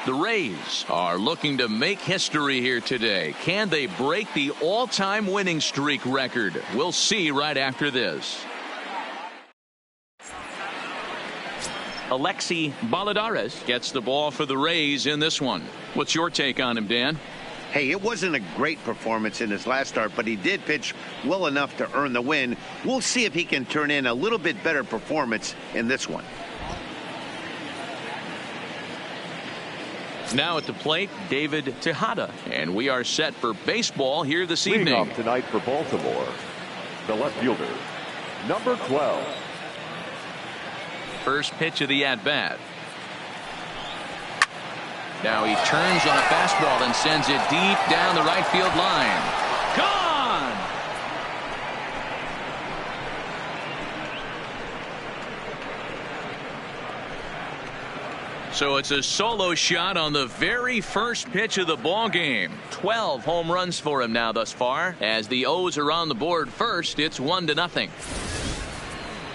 The Rays are looking to make history here today. Can they break the all-time winning streak record? We'll see right after this. Alexi Baladares gets the ball for the Rays in this one. What's your take on him, Dan? Hey, it wasn't a great performance in his last start, but he did pitch well enough to earn the win. We'll see if he can turn in a little bit better performance in this one. Now at the plate, David Tejada, and we are set for baseball here this evening. Leading off tonight for Baltimore, the left fielder, number 12. First pitch of the at-bat. Now he turns on a fastball and sends it deep down the right field line. Gone! So it's a solo shot on the very first pitch of the ball game. 12 home runs for him now thus far. As the O's are on the board first, it's 1-0.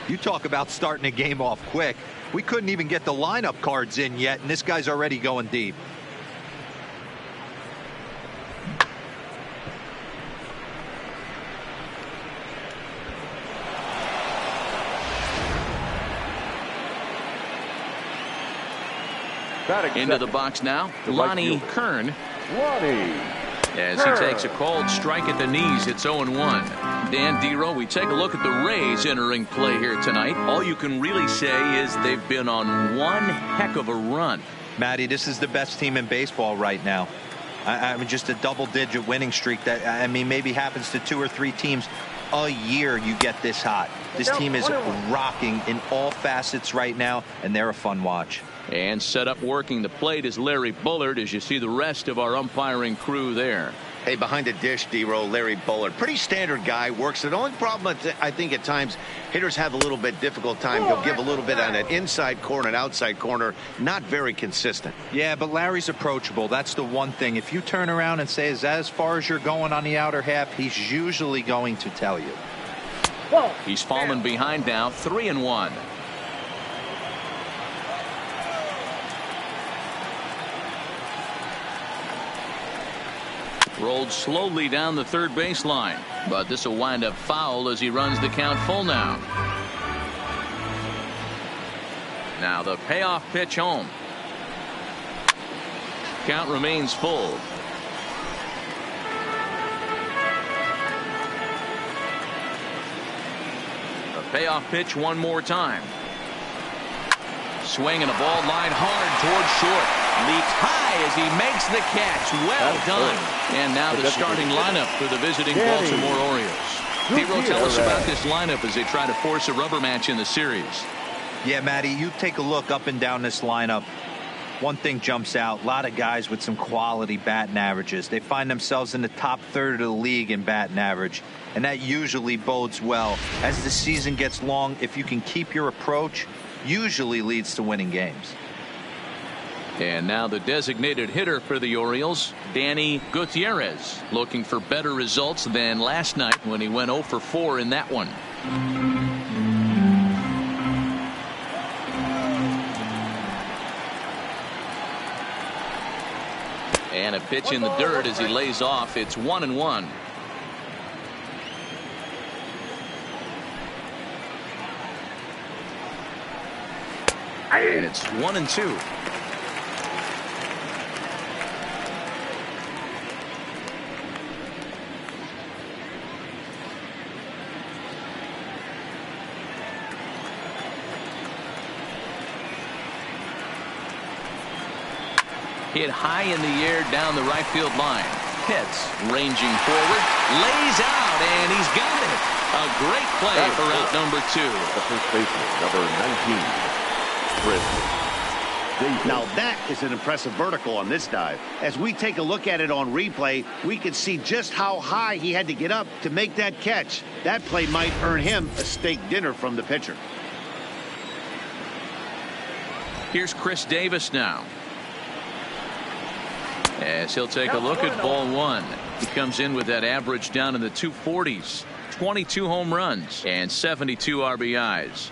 You talk about starting a game off quick. We couldn't even get the lineup cards in yet, and this guy's already going deep. Into the box now, Lonnie Kern. As he takes a cold strike at the knees, it's 0-1. Dan Dero, we take a look at the Rays entering play here tonight. All you can really say is they've been on one heck of a run. Matty, this is the best team in baseball right now. I mean, just a double-digit winning streak that, I mean, maybe happens to 2 or 3 teams a year. You get this hot. This team is rocking in all facets right now, and they're a fun watch. And set up working the plate is Larry Bullard, as you see the rest of our umpiring crew there. Hey, behind the dish, D-Row, Larry Bullard. Pretty standard guy, works. The only problem I think at times hitters have a little bit difficult time. He'll give a little bit on an inside corner and outside corner. Not very consistent. Yeah, but Larry's approachable. That's the one thing. If you turn around and say, is that as far as you're going on the outer half, he's usually going to tell you. He's fallen behind now, 3-1. Rolled slowly down the third baseline, but this will wind up foul as he runs the count full now. Now the payoff pitch home. Count remains full. The payoff pitch one more time. Swing and a ball line hard towards short. Leaps high as he makes the catch. Well done. And now the starting lineup for the visiting Baltimore Orioles. D-Row, tell us about this lineup as they try to force a rubber match in the series. Yeah, Matty, you take a look up and down this lineup. One thing jumps out. A lot of guys with some quality batting averages. They find themselves in the top third of the league in batting average. And that usually bodes well. As the season gets long, if you can keep your approach, usually leads to winning games. And now the designated hitter for the Orioles, Danny Gutierrez, looking for better results than last night when he went 0 for 4 in that one. And a pitch in the dirt as he lays off. It's 1-1. And it's 1-2. Hit high in the air down the right field line. Pitts ranging forward, lays out, and he's got it. A great play for out number 2. The first baseman, number 19, Chris. Now that is an impressive vertical on this dive. As we take a look at it on replay, we can see just how high he had to get up to make that catch. That play might earn him a steak dinner from the pitcher. Here's Chris Davis now. As he'll take a look at ball 1. He comes in with that average down in the 240s. 22 home runs and 72 RBIs.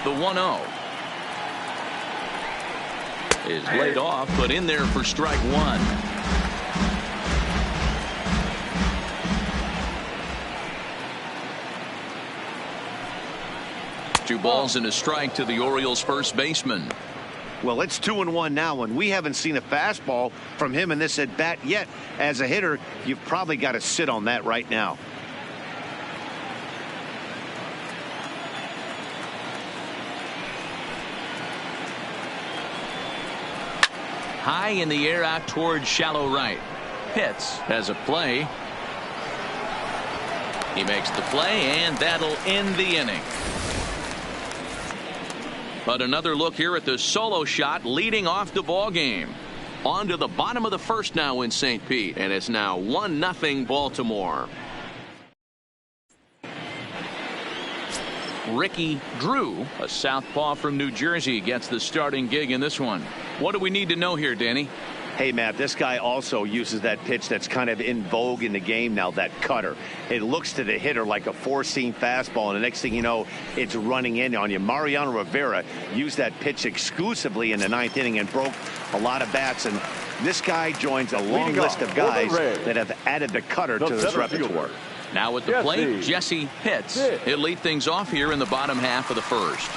The 1-0 is laid off, but in there for strike one. Two balls and a strike to the Orioles first baseman. Well, it's 2-1 now, and we haven't seen a fastball from him in this at bat yet. As a hitter, you've probably got to sit on that right now. High in the air out towards shallow right. Pitts has a play. He makes the play, and that'll end the inning. But another look here at the solo shot leading off the ball game. On to the bottom of the first now in St. Pete, and it's now 1-0 Baltimore. Ricky Drew, a southpaw from New Jersey, gets the starting gig in this one. What do we need to know here, Danny? Hey, Matt, this guy also uses that pitch that's kind of in vogue in the game now, that cutter. It looks to the hitter like a four-seam fastball, and the next thing you know, it's running in on you. Mariano Rivera used that pitch exclusively in the ninth inning and broke a lot of bats, and this guy joins a long list of guys that have added the cutter to this repertoire. Now at the plate, Jesse Pitts. He'll lead things off here in the bottom half of the first.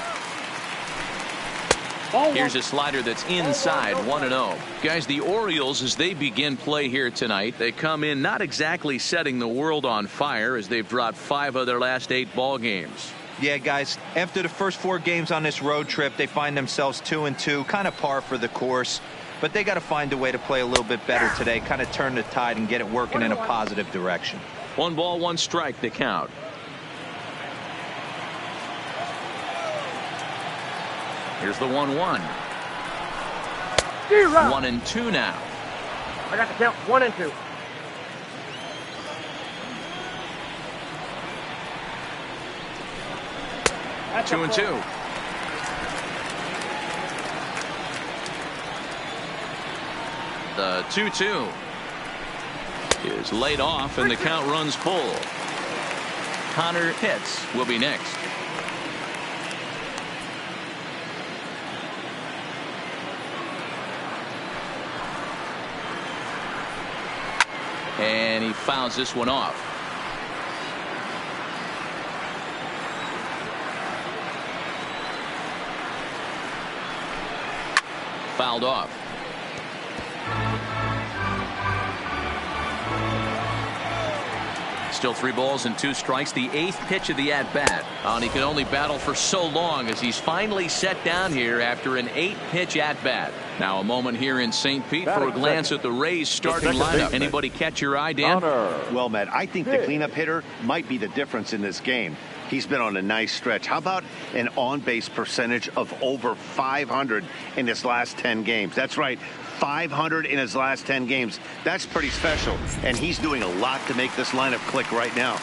Here's a slider that's inside, 1-0. Guys, the Orioles, as they begin play here tonight, they come in not exactly setting the world on fire, as they've dropped 5 of their last 8 ball games. Yeah, guys, after the first 4 games on this road trip, they find themselves 2-2, kind of par for the course. But they got to find a way to play a little bit better today, kind of turn the tide and get it working in a positive direction. 1 ball, 1 strike, the count. Here's the 1-1. 1-2 now. I got the count 1-2. That's 2-2. The 2-2 is laid off, and the count runs full. Connor Pitts will be next. And he fouls this one off. Fouled off. Still 3 balls and 2 strikes. The 8th pitch of the at-bat. And he can only battle for so long as he's finally set down here after an 8-pitch at-bat. Now a moment here in St. Pete for a glance at the Rays starting lineup. Anybody catch your eye, Dan? Well, Matt, I think the cleanup hitter might be the difference in this game. He's been on a nice stretch. How about an on-base percentage of over 500 in his last 10 games? That's right, 500 in his last 10 games. That's pretty special, and he's doing a lot to make this lineup click right now.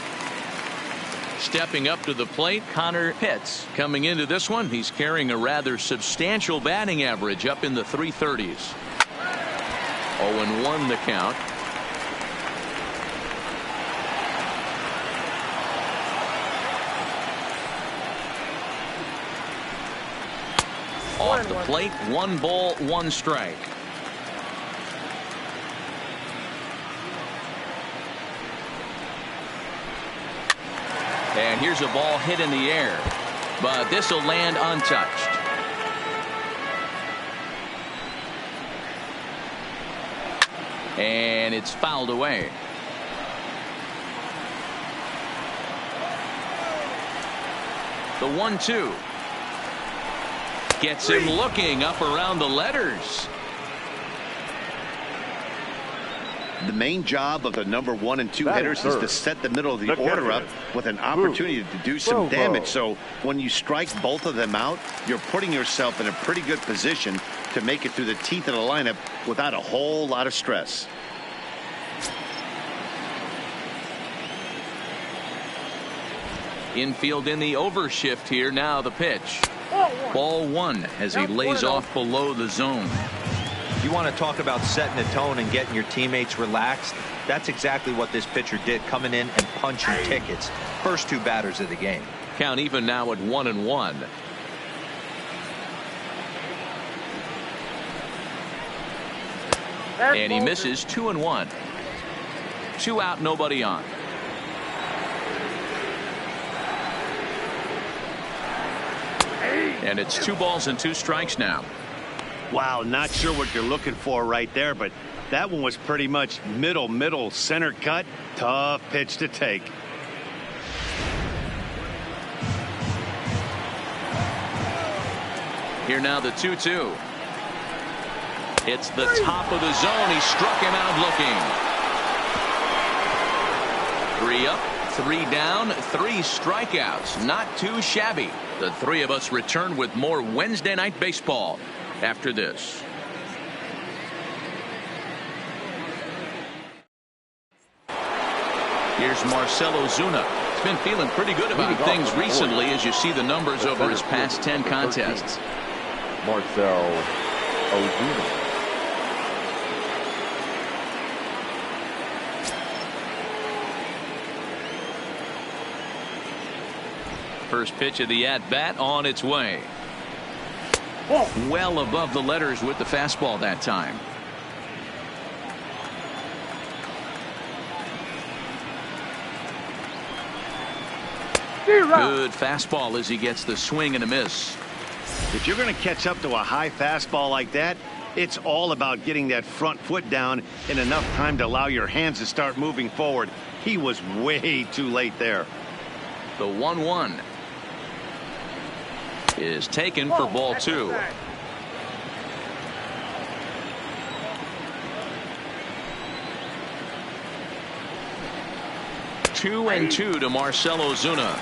Stepping up to the plate, Connor Pitts. Coming into this one, he's carrying a rather substantial batting average up in the 330s. 0-1 the count. Off the plate, 1 ball, 1 strike. And here's a ball hit in the air, but this will land untouched. And it's fouled away. The 1-2 gets him looking up around the letters. The main job of the number 1 and 2 hitters is to set the middle of the order up with an opportunity to do some damage. So when you strike both of them out, you're putting yourself in a pretty good position to make it through the teeth of the lineup without a whole lot of stress. Infield in the overshift here. Now the pitch. Ball 1 as he lays off below the zone. You want to talk about setting the tone and getting your teammates relaxed? That's exactly what this pitcher did, coming in and punching tickets. First 2 batters of the game. Count even now at 1-1. And he misses 2-1. 2 out, nobody on. And it's 2 balls and 2 strikes now. Wow, not sure what you're looking for right there, but that one was pretty much middle center cut. Tough pitch to take. Here now the 2-2. It's the top of the zone. He struck him out looking. 3 up, 3 down, 3 strikeouts. Not too shabby. The 3 of us return with more Wednesday night baseball after this. Here's Marcell Ozuna. He's been feeling pretty good about things recently as you see the numbers over his past 10 contests. Marcell Ozuna. First pitch of the at-bat on its way. Well above the letters with the fastball that time. Good fastball as he gets the swing and a miss. If you're going to catch up to a high fastball like that, it's all about getting that front foot down in enough time to allow your hands to start moving forward. He was way too late there. The 1-1 is taken for ball 2. Two and 2 to Marcell Ozuna.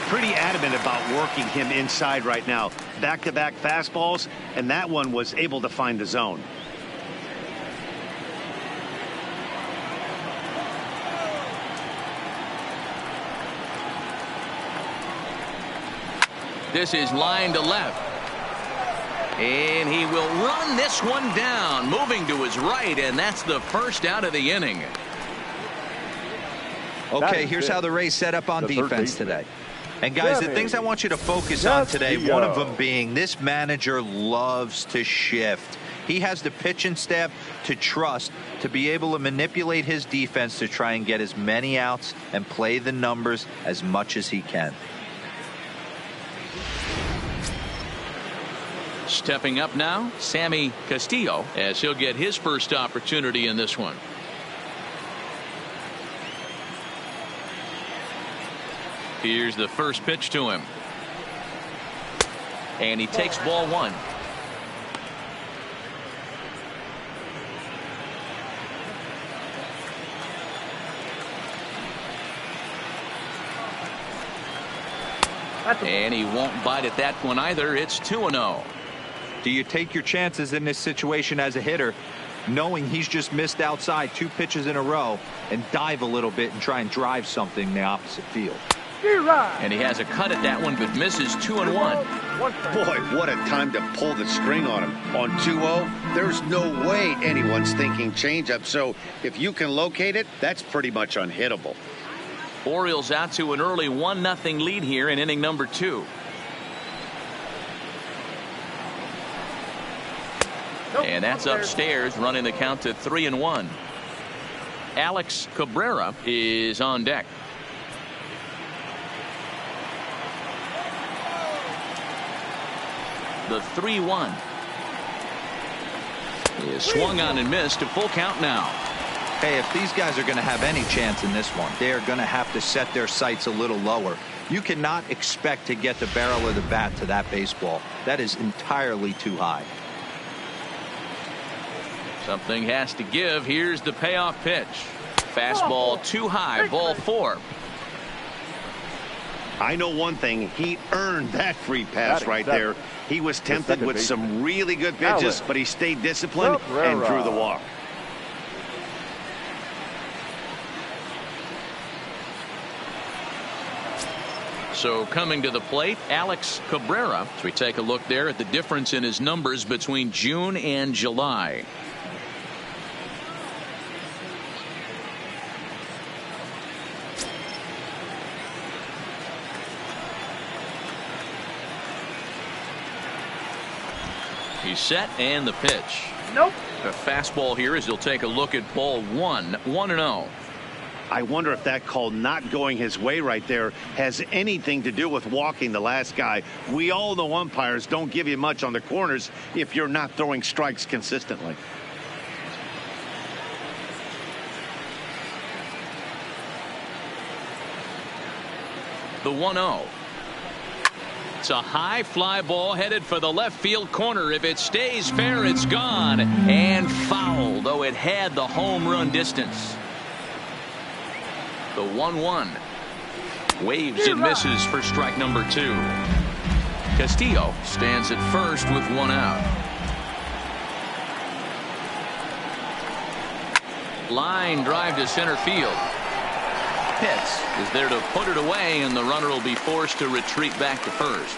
Pretty adamant about working him inside right now. Back-to-back fastballs, and that one was able to find the zone. This is line to left. And he will run this one down, moving to his right, and that's the first out of the inning. Okay, here's how the Rays set up on defense today. And guys, the things I want you to focus on today, one of them being this manager loves to shift. He has the pitching staff to trust to be able to manipulate his defense to try and get as many outs and play the numbers as much as he can. Stepping up now, Sammy Castillo, as he'll get his first opportunity in this one. Here's the first pitch to him. And he takes ball 1. And he won't bite at that one either. It's 2-0. Do you take your chances in this situation as a hitter, knowing he's just missed outside 2 pitches in a row, and dive a little bit and try and drive something in the opposite field? And he has a cut at that one, but misses 2-1. Boy, what a time to pull the string on him. On 2-0, there's no way anyone's thinking changeup. So if you can locate it, that's pretty much unhittable. Orioles out to an early 1-0 lead here in inning number 2. And that's upstairs, running the count to 3-1. Alex Cabrera is on deck. The 3-1 is swung on and missed. A full count now. Hey, if these guys are going to have any chance in this one, they're going to have to set their sights a little lower. You cannot expect to get the barrel of the bat to that baseball. That is entirely too high. Something has to give. Here's the payoff pitch. Fastball too high. Ball 4. I know one thing. He earned that free pass right there. He was tempted with some really good pitches, but he stayed disciplined and drew the walk. So coming to the plate, Alex Cabrera. As we take a look there at the difference in his numbers between June and July. He's set, and the pitch. Nope. The fastball here as he'll take a look at ball one. 1-0. I wonder if that call not going his way right there has anything to do with walking the last guy. We all know umpires don't give you much on the corners if you're not throwing strikes consistently. The 1-0. It's a high fly ball headed for the left field corner. If it stays fair, it's gone and foul, though it had the home run distance. The 1-1. Waves and misses for strike number 2. Castillo stands at first with 1 out. Line drive to center field. Pitts is there to put it away, and the runner will be forced to retreat back to first.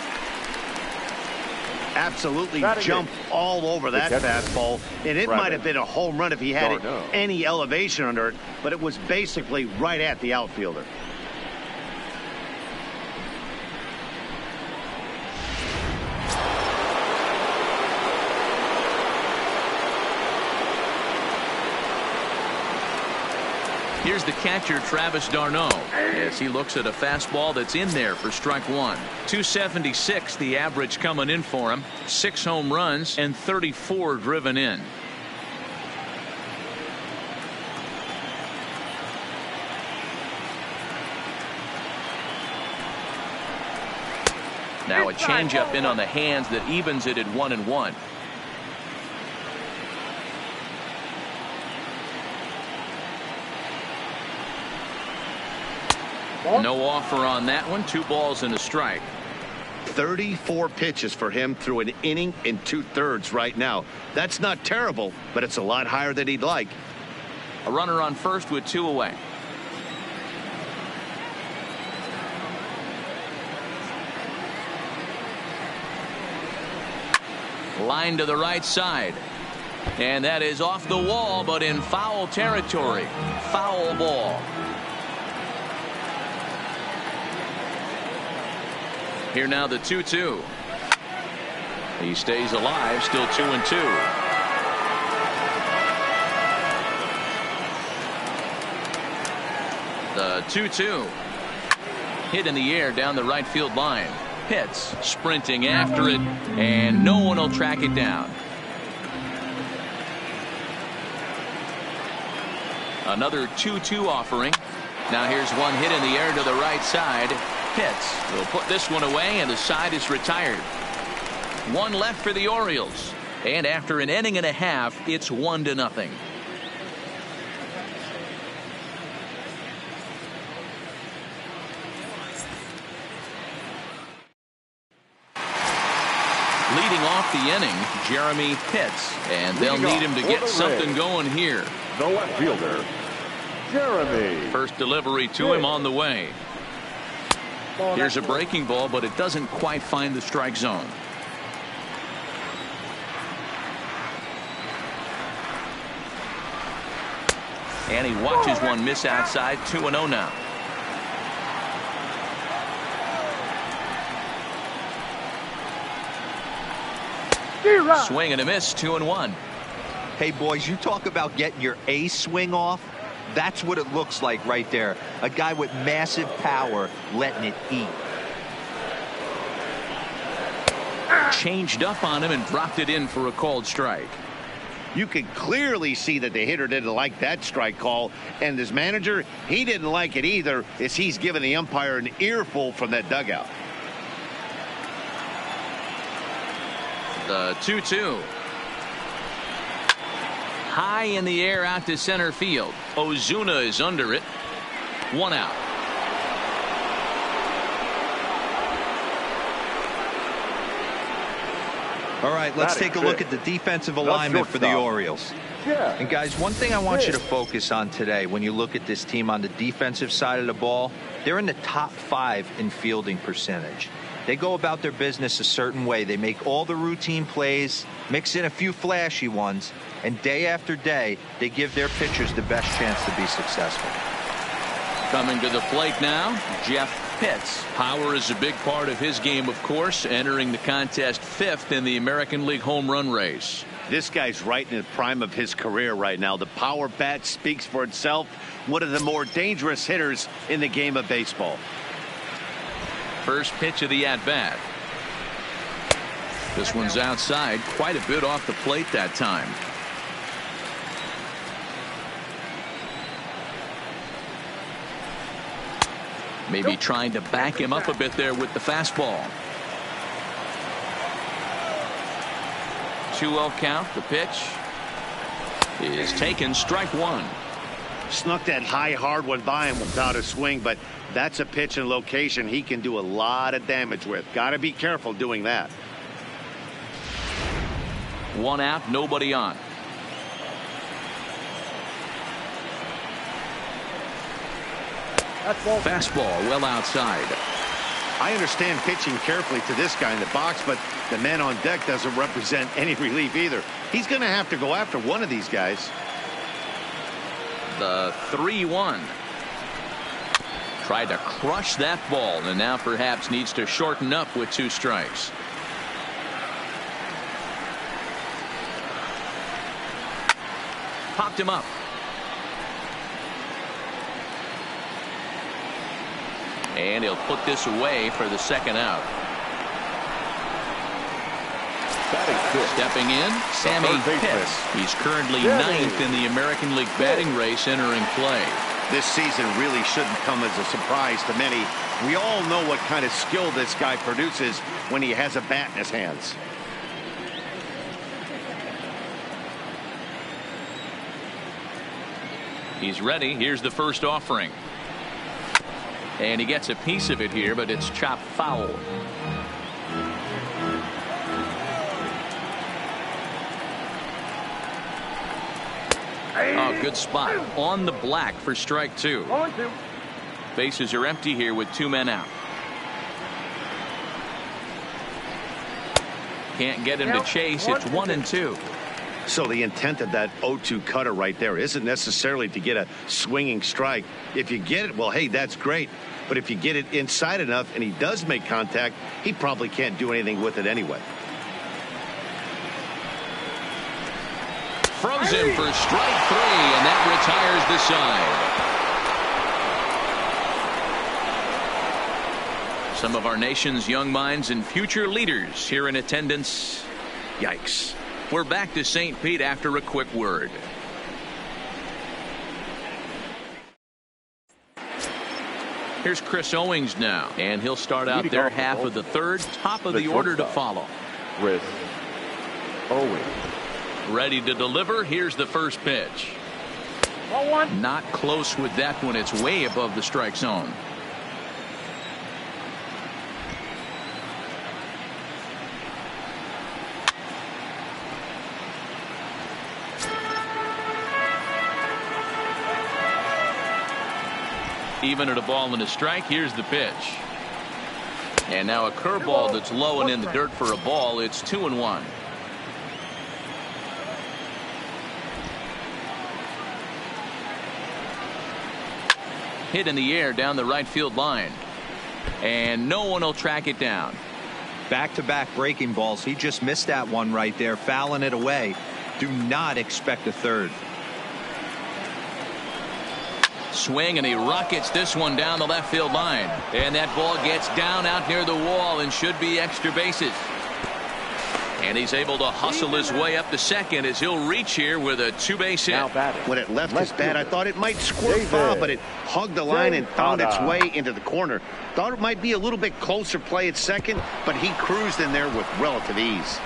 Absolutely jumped all over that fastball, and it might have been a home run if he had any elevation under it, but it was basically right at the outfielder. Here's the catcher, Travis d'Arnaud, as he looks at a fastball that's in there for strike 1. 276 the average coming in for him. 6 home runs and 34 driven in. Now a changeup in on the hands that evens it at 1-1. No offer on that one. 2 balls and a strike. 34 pitches for him through an inning and 2/3 right now. That's not terrible, but it's a lot higher than he'd like. A runner on first with 2 away. Line to the right side. And that is off the wall, but in foul territory. Foul ball. Here now the 2-2. He stays alive, still 2-2. The 2-2. Hit in the air down the right field line. Pitts sprinting after it, and no one will track it down. Another 2-2 offering. Now here's one hit in the air to the right side. Pitts will put this one away, and the side is retired. 1 left for the Orioles, and after an inning and a half, it's 1-0. Leading off the inning, Jeremy Pitts, and they'll need him to get something going here. The left fielder, Jeremy. First delivery to him on the way. Here's a breaking ball, but it doesn't quite find the strike zone. And he watches one miss outside. 2-0 now. Swing and a miss. 2-1. Hey, boys, you talk about getting your A swing off. That's what it looks like right there. A guy with massive power letting it eat. Changed up on him and dropped it in for a called strike. You could clearly see that the hitter didn't like that strike call, and his manager, he didn't like it either, as he's giving the umpire an earful from that dugout. The 2-2. High in the air out to center field. Ozuna is under it. 1 out. All right, let's take a look at the defensive alignment for the Orioles. And guys, one thing I want you to focus on today when you look at this team on the defensive side of the ball, they're in the top 5 in fielding percentage. They go about their business a certain way. They make all the routine plays, mix in a few flashy ones, and day after day, they give their pitchers the best chance to be successful. Coming to the plate now, Jeff Pitts. Power is a big part of his game, of course, entering the contest 5th in the American League home run race. This guy's right in the prime of his career right now. The power bat speaks for itself. One of the more dangerous hitters in the game of baseball. First pitch of the at-bat. This one's outside, quite a bit off the plate that time. Maybe trying to back him up a bit there with the fastball. 2-0 count. The pitch is taken, strike one. Snuck that high hard one by him without a swing, but that's a pitch and location he can do a lot of damage with. Got to be careful doing that. 1 out, nobody on. Fastball well outside. I understand pitching carefully to this guy in the box, but the man on deck doesn't represent any relief either. He's going to have to go after one of these guys. The 3-1. Tried to crush that ball, and now perhaps needs to shorten up with 2 strikes. Popped him up. And he'll put this away for the 2nd out. Stepping in, Sammy Pitts. He's currently 9th in the American League batting race entering play. This season really shouldn't come as a surprise to many. We all know what kind of skill this guy produces when he has a bat in his hands. He's ready. Here's the first offering. And he gets a piece of it here, but it's chopped foul. Oh, good spot on the black for strike 2. Bases are empty here with 2 men out. Can't get him to chase. It's 1-2. So the intent of that 0-2 cutter right there isn't necessarily to get a swinging strike. If you get it, well, hey, that's great. But if you get it inside enough and he does make contact, he probably can't do anything with it anyway. Froze him for strike 3, and that retires the side. Some of our nation's young minds and future leaders here in attendance. Yikes. We're back to St. Pete after a quick word. Here's Chris Owings now, and he'll start out their half of the 3rd, top of the order to follow. Chris Owings. Ready to deliver. Here's the first pitch. Not close with that one. It's way above the strike zone. Even at a ball and a strike. Here's the pitch. And now a curveball that's low and in the dirt for a ball. It's 2-1. Hit in the air down the right field line. And no one will track it down. Back-to-back breaking balls. He just missed that one right there, fouling it away. Do not expect a 3rd. Swing, and he rockets this one down the left field line. And that ball gets down out near the wall and should be extra bases. And he's able to hustle his way up to second as he'll reach here with a 2-base hit. When it left his bat, I thought it might squirt foul, but it hugged the line and found its way into the corner. Thought it might be a little bit closer play at second, but he cruised in there with relative ease.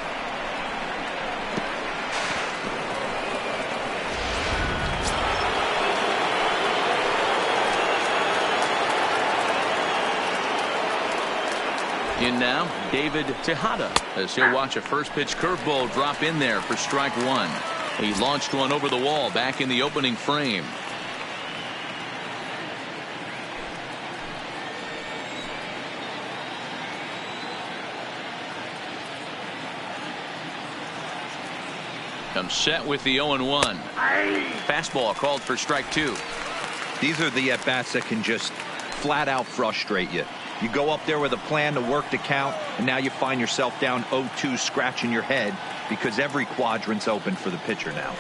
In now, David Tejada, as he'll watch a first pitch curveball drop in there for strike 1. He launched one over the wall back in the opening frame. Comes set with the 0-1. Fastball called for strike 2. These are the at-bats that can just flat out frustrate you. You go up there with a plan to work the count. And now you find yourself down 0-2, scratching your head because every quadrant's open for the pitcher now.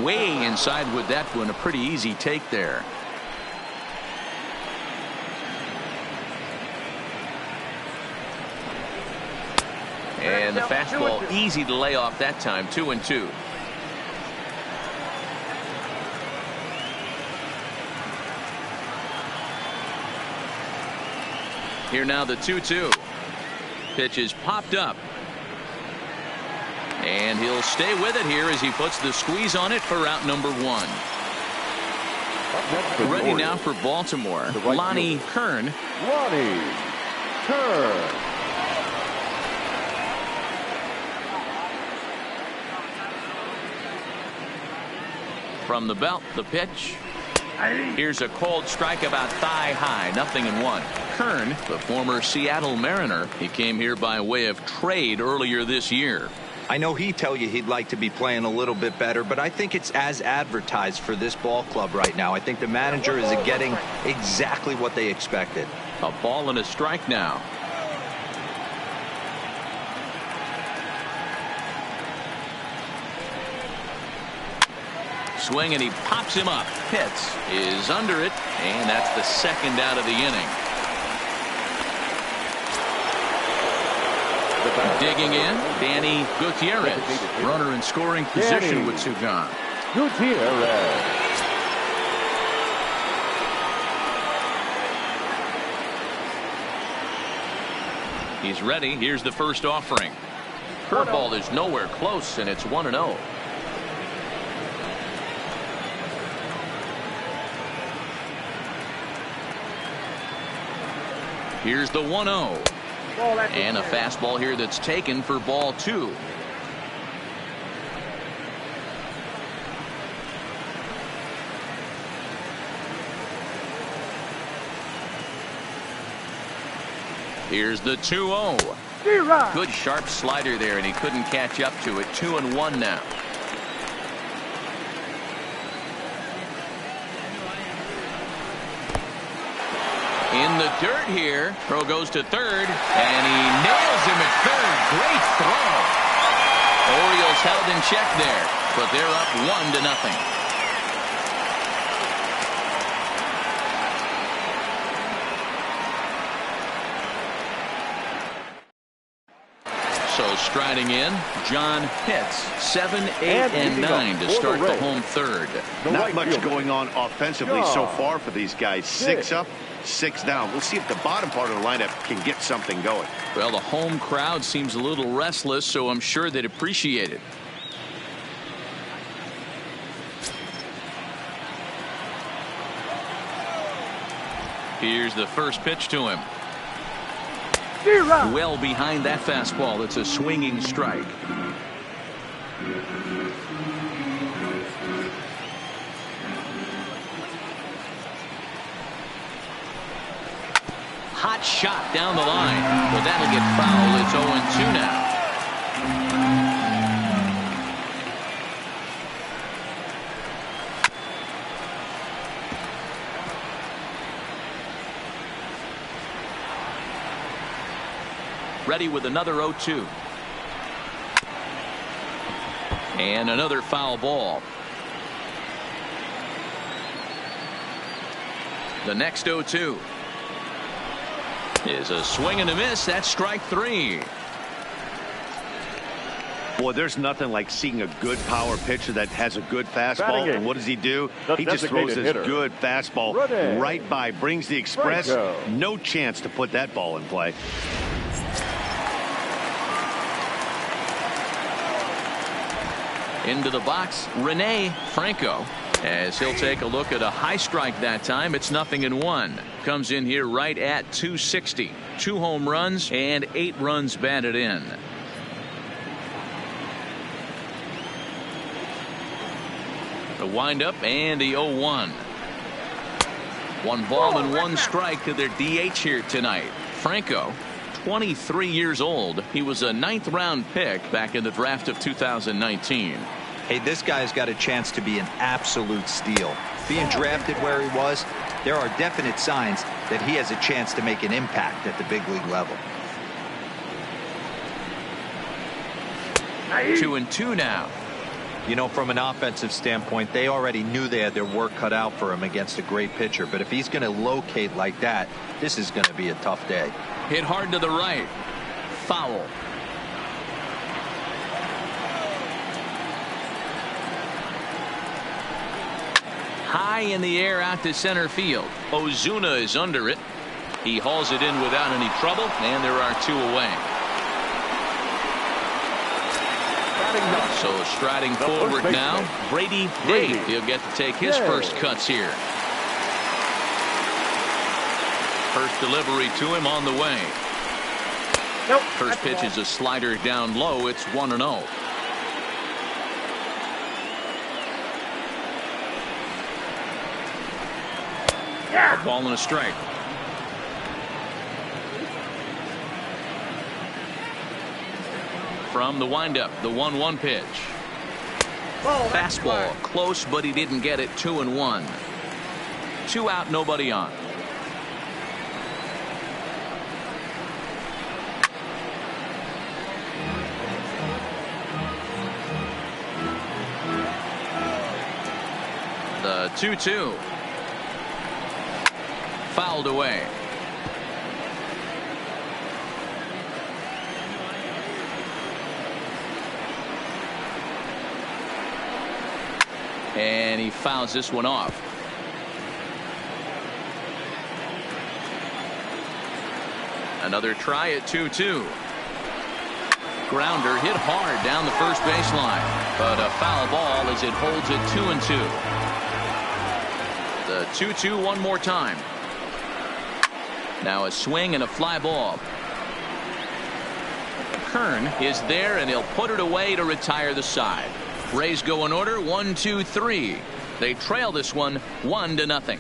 Way inside with that one. A pretty easy take there. And the fastball easy to lay off that time. 2-2. Here now the 2-2. Pitch is popped up. And he'll stay with it here as he puts the squeeze on it for out number 1. Ready now for Baltimore. Lonnie Kern. Lonnie Kern. From the belt, the pitch. Here's a cold strike about thigh high. 0-1. Kern, the former Seattle Mariner, he came here by way of trade earlier this year. I know he'd tell you he'd like to be playing a little bit better, but I think it's as advertised for this ball club right now. I think the manager is getting exactly what they expected. A ball and a strike now. Swing, and he pops him up. Pitts is under it, and that's the second out of the inning. Digging in, Danny Gutierrez. Runner in scoring position with two gone. Gutierrez. He's ready. Here's the first offering. Curveball is nowhere close, and it's 1-0. Here's the 1-0. And a fastball here that's taken for ball 2. Here's the 2-0. Good sharp slider there, and he couldn't catch up to it. 2-1 now. In the dirt here. Throw goes to third, and he nails him at third. Great throw. Orioles held in check there, but they're up 1-0. So striding in, John Pitts. 7, 8, and 9 to start the home third. Not much going on offensively so far for these guys. 6 up, 6 down. We'll see if the bottom part of the lineup can get something going. Well, the home crowd seems a little restless, so I'm sure they'd appreciate it. Here's the first pitch to him. Well behind that fastball. It's a swinging strike. Hot shot down the line. Well, that'll get fouled. It's 0-2 now. Ready with another 0-2. And another foul ball. The next 0-2 is a swing and a miss. That's strike 3. Boy, there's nothing like seeing a good power pitcher that has a good fastball. And what does he do? He just throws his good fastball right by, brings the express. No chance to put that ball in play. Into the box, Rene Franco, as he'll take a look at a high strike that time. It's 0-1. Comes in here right at 260. 2 home runs and 8 runs batted in. The windup and the 0-1. 1 ball and 1 strike to their DH here tonight. Franco, 23 years old. He was a 9th round pick back in the draft of 2019. Hey, this guy's got a chance to be an absolute steal. Being drafted where he was, there are definite signs that he has a chance to make an impact at the big league level. 2-2 now. You know, from an offensive standpoint, they already knew they had their work cut out for him against a great pitcher. But if he's going to locate like that, this is going to be a tough day. Hit hard to the right. Foul. High in the air out to center field. Ozuna is under it. He hauls it in without any trouble, and there are 2 away. So striding forward now, Brady Day. He'll get to take his first cuts here. First delivery to him on the way. Nope. First pitch is a slider down low. It's 1-0. A ball and a strike. From the windup, the 1-1 pitch. Fastball close, but he didn't get it. 2-1. 2 out, nobody on. The 2-2. Fouled away. And he fouls this one off. Another try at 2-2. Grounder hit hard down the first baseline, but a foul ball as it holds it 2-2. The 2-2 one more time. Now a swing and a fly ball. Kern is there, and he'll put it away to retire the side. Rays go in order 1, 2, 3. They trail this one 1-0.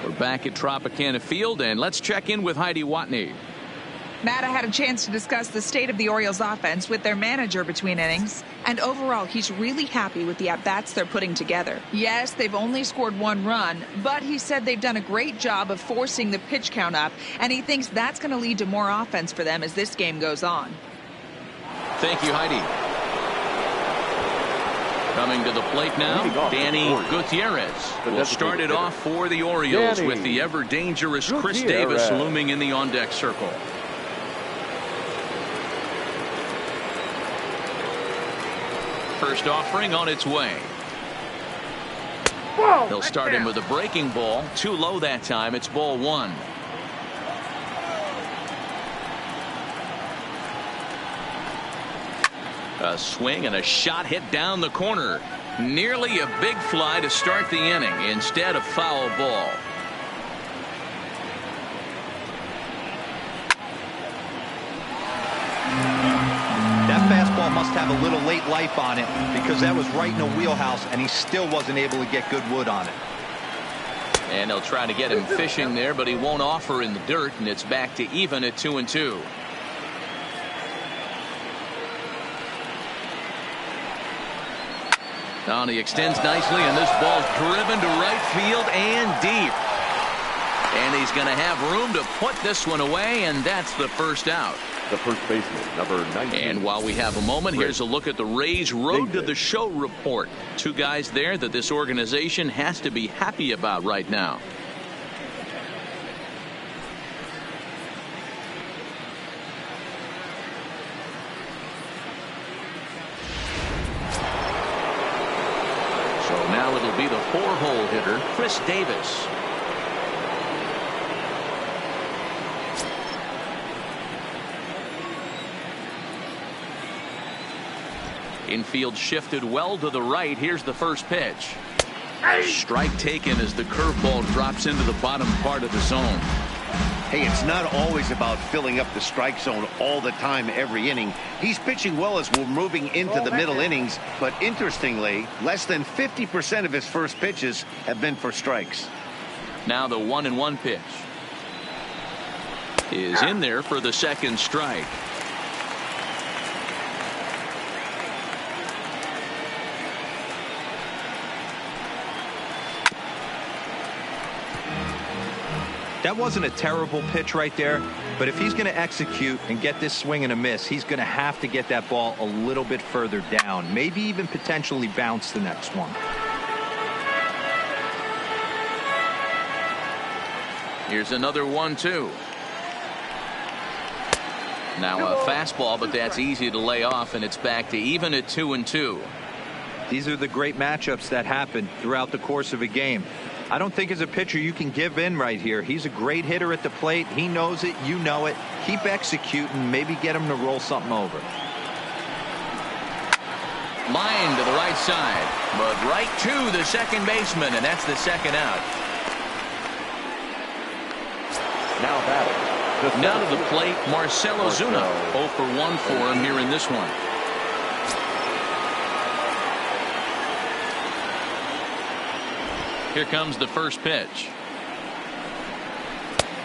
We're back at Tropicana Field, and let's check in with Heidi Watney. Matt, I had a chance to discuss the state of the Orioles offense with their manager between innings, and overall he's really happy with the at-bats they're putting together. Yes, they've only scored 1 run, but he said they've done a great job of forcing the pitch count up, and he thinks that's going to lead to more offense for them as this game goes on. Thank you, Heidi. Coming to the plate now, Danny Gutierrez will start it off for the Orioles with the ever-dangerous Chris Davis looming in the on-deck circle. First offering on its way. They'll start him with a breaking ball. Too low that time. It's ball 1. A swing and a shot hit down the corner. Nearly a big fly to start the inning. Instead, a foul ball. That fastball must have a little late life on it, because that was right in the wheelhouse, and he still wasn't able to get good wood on it. And they'll try to get him fishing there, but he won't offer in the dirt, and it's back to even at 2-2. Now he extends nicely, and this ball's driven to right field and deep. And he's going to have room to put this one away, and that's the first out. The first baseman, number 19. And while we have a moment, here's a look at the Rays' Road to the Show report. 2 guys there that this organization has to be happy about right now. So now it'll be the 4-hole hitter, Chris Davis. Infield shifted well to the right. Here's the first pitch. Strike taken as the curveball drops into the bottom part of the zone. Hey, it's not always about filling up the strike zone all the time every inning. He's pitching well as we're moving into the middle innings, but interestingly, less than 50% of his first pitches have been for strikes. Now the 1-1 pitch is in there for the second strike. That wasn't a terrible pitch right there, but if he's going to execute and get this swing and a miss, he's going to have to get that ball a little bit further down, maybe even potentially bounce the next one. Here's another 1-2. Now a fastball, but that's easy to lay off, and it's back to even at 2-2. These are the great matchups that happen throughout the course of a game. I don't think as a pitcher you can give in right here. He's a great hitter at the plate. He knows it. You know it. Keep executing. Maybe get him to roll something over. Line to the right side, but right to the second baseman, and that's the second out. Now batting. Now to the plate, Marcell Ozuna. 0 for 1 for him here in this one. Here comes the first pitch.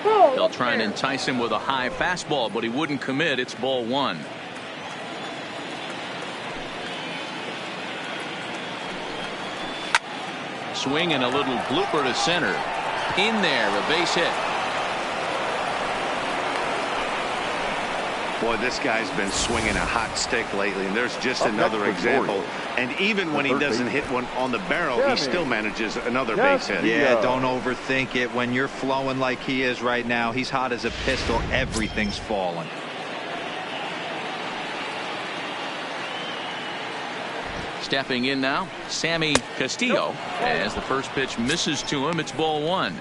They'll try and entice him with a high fastball, but he wouldn't commit. It's ball 1. Swing and a little blooper to center. In there, a base hit. Boy, this guy's been swinging a hot stick lately, and there's just another example. And even when he doesn't hit one on the barrel, he still manages another base hit. Yeah, don't overthink it. When you're flowing like he is right now, he's hot as a pistol. Everything's falling. Stepping in now, Sammy Castillo. As the first pitch misses to him, it's ball 1.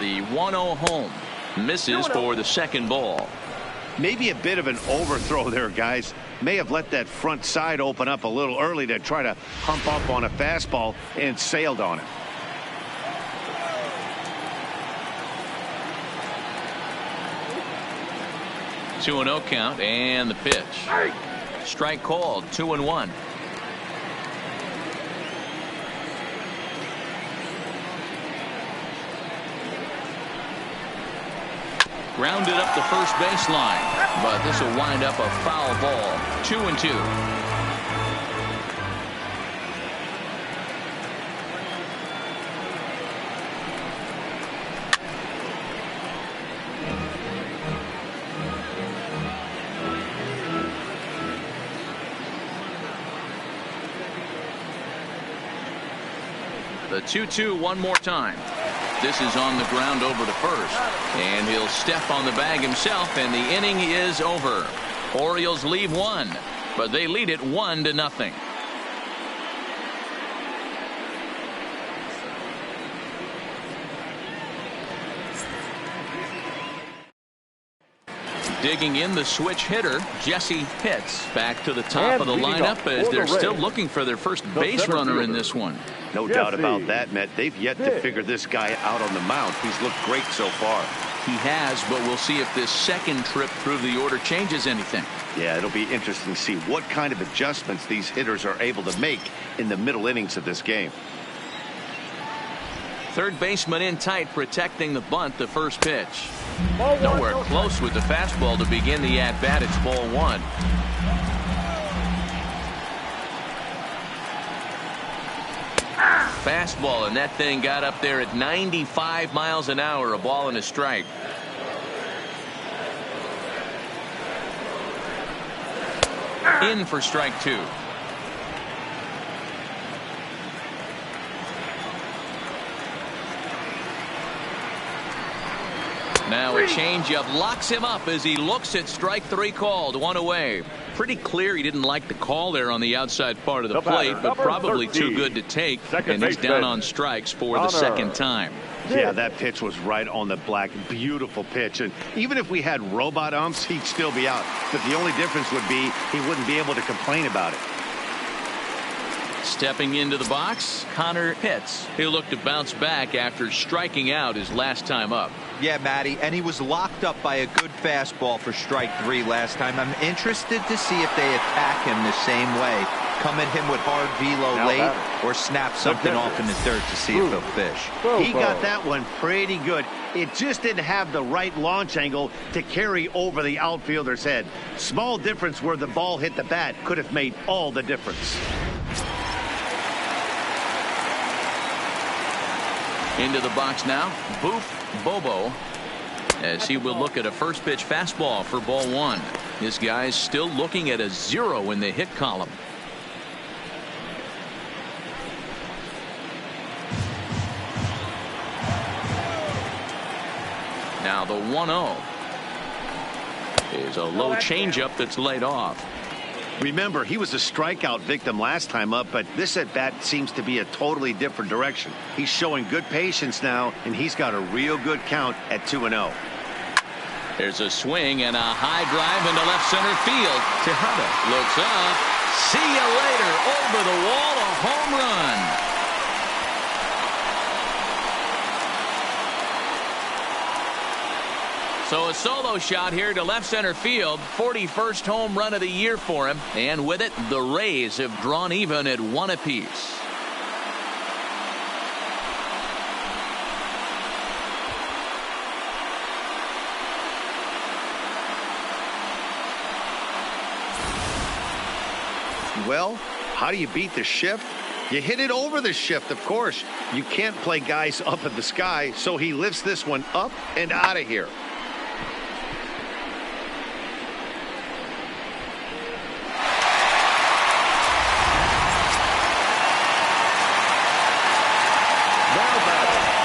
The 1-0 home misses for the second ball. Maybe a bit of an overthrow there, guys. May have let that front side open up a little early to try to hump up on a fastball and sailed on it. Two 2-0 count and the pitch. Strike called. 2-1. Grounded up the first baseline, but this will wind up a foul ball. 2-2. The 2-2 one more time. This is on the ground over to first, and he'll step on the bag himself, and the inning is over. Orioles leave 1, but they lead it 1-0. Digging in the switch hitter, Jesse Pitts, back to the top of the lineup as they're still looking for their first base runner in this one. No doubt about that, Matt. They've yet to figure this guy out on the mound. He's looked great so far. He has, but we'll see if this second trip through the order changes anything. Yeah, it'll be interesting to see what kind of adjustments these hitters are able to make in the middle innings of this game. Third baseman in tight, protecting the bunt. The first pitch. Nowhere close with the fastball to begin the at-bat. It's ball 1. Fastball, and that thing got up there at 95 miles an hour. A ball and a strike. In for strike 2. Now a changeup locks him up as he looks at strike 3 called. 1 away. Pretty clear he didn't like the call there on the outside part of the plate, but probably too good to take, and he's down on strikes for the second time. Yeah, that pitch was right on the black. Beautiful pitch. And even if we had robot umps, he'd still be out. But the only difference would be he wouldn't be able to complain about it. Stepping into the box, Connor Pitts. He'll look to bounce back after striking out his last time up. Yeah, Matty, and he was locked up by a good fastball for strike 3 last time. I'm interested to see if they attack him the same way. come at him with hard velo late or snap something off in the dirt to see if he'll fish. He got that one pretty good. It just didn't have the right launch angle to carry over the outfielder's head. Small difference where the ball hit the bat could have made all the difference. Into the box now, Boof Bobo, as he will look at a first pitch fastball for ball one. This guy's still looking at a 0 in the hit column. Now the 1-0 is a low changeup that's laid off. Remember, he was a strikeout victim last time up, but this at bat seems to be a totally different direction. He's showing good patience now, and he's got a real good count at 2-0. There's a swing and a high drive into left center field. Tejada looks up. See you later. Over the wall, a home run. So a solo shot here to left center field. 41st home run of the year for him. And with it, the Rays have drawn even at 1 apiece. Well, how do you beat the shift? You hit it over the shift, of course. You can't play guys up in the sky, so he lifts this one up and out of here.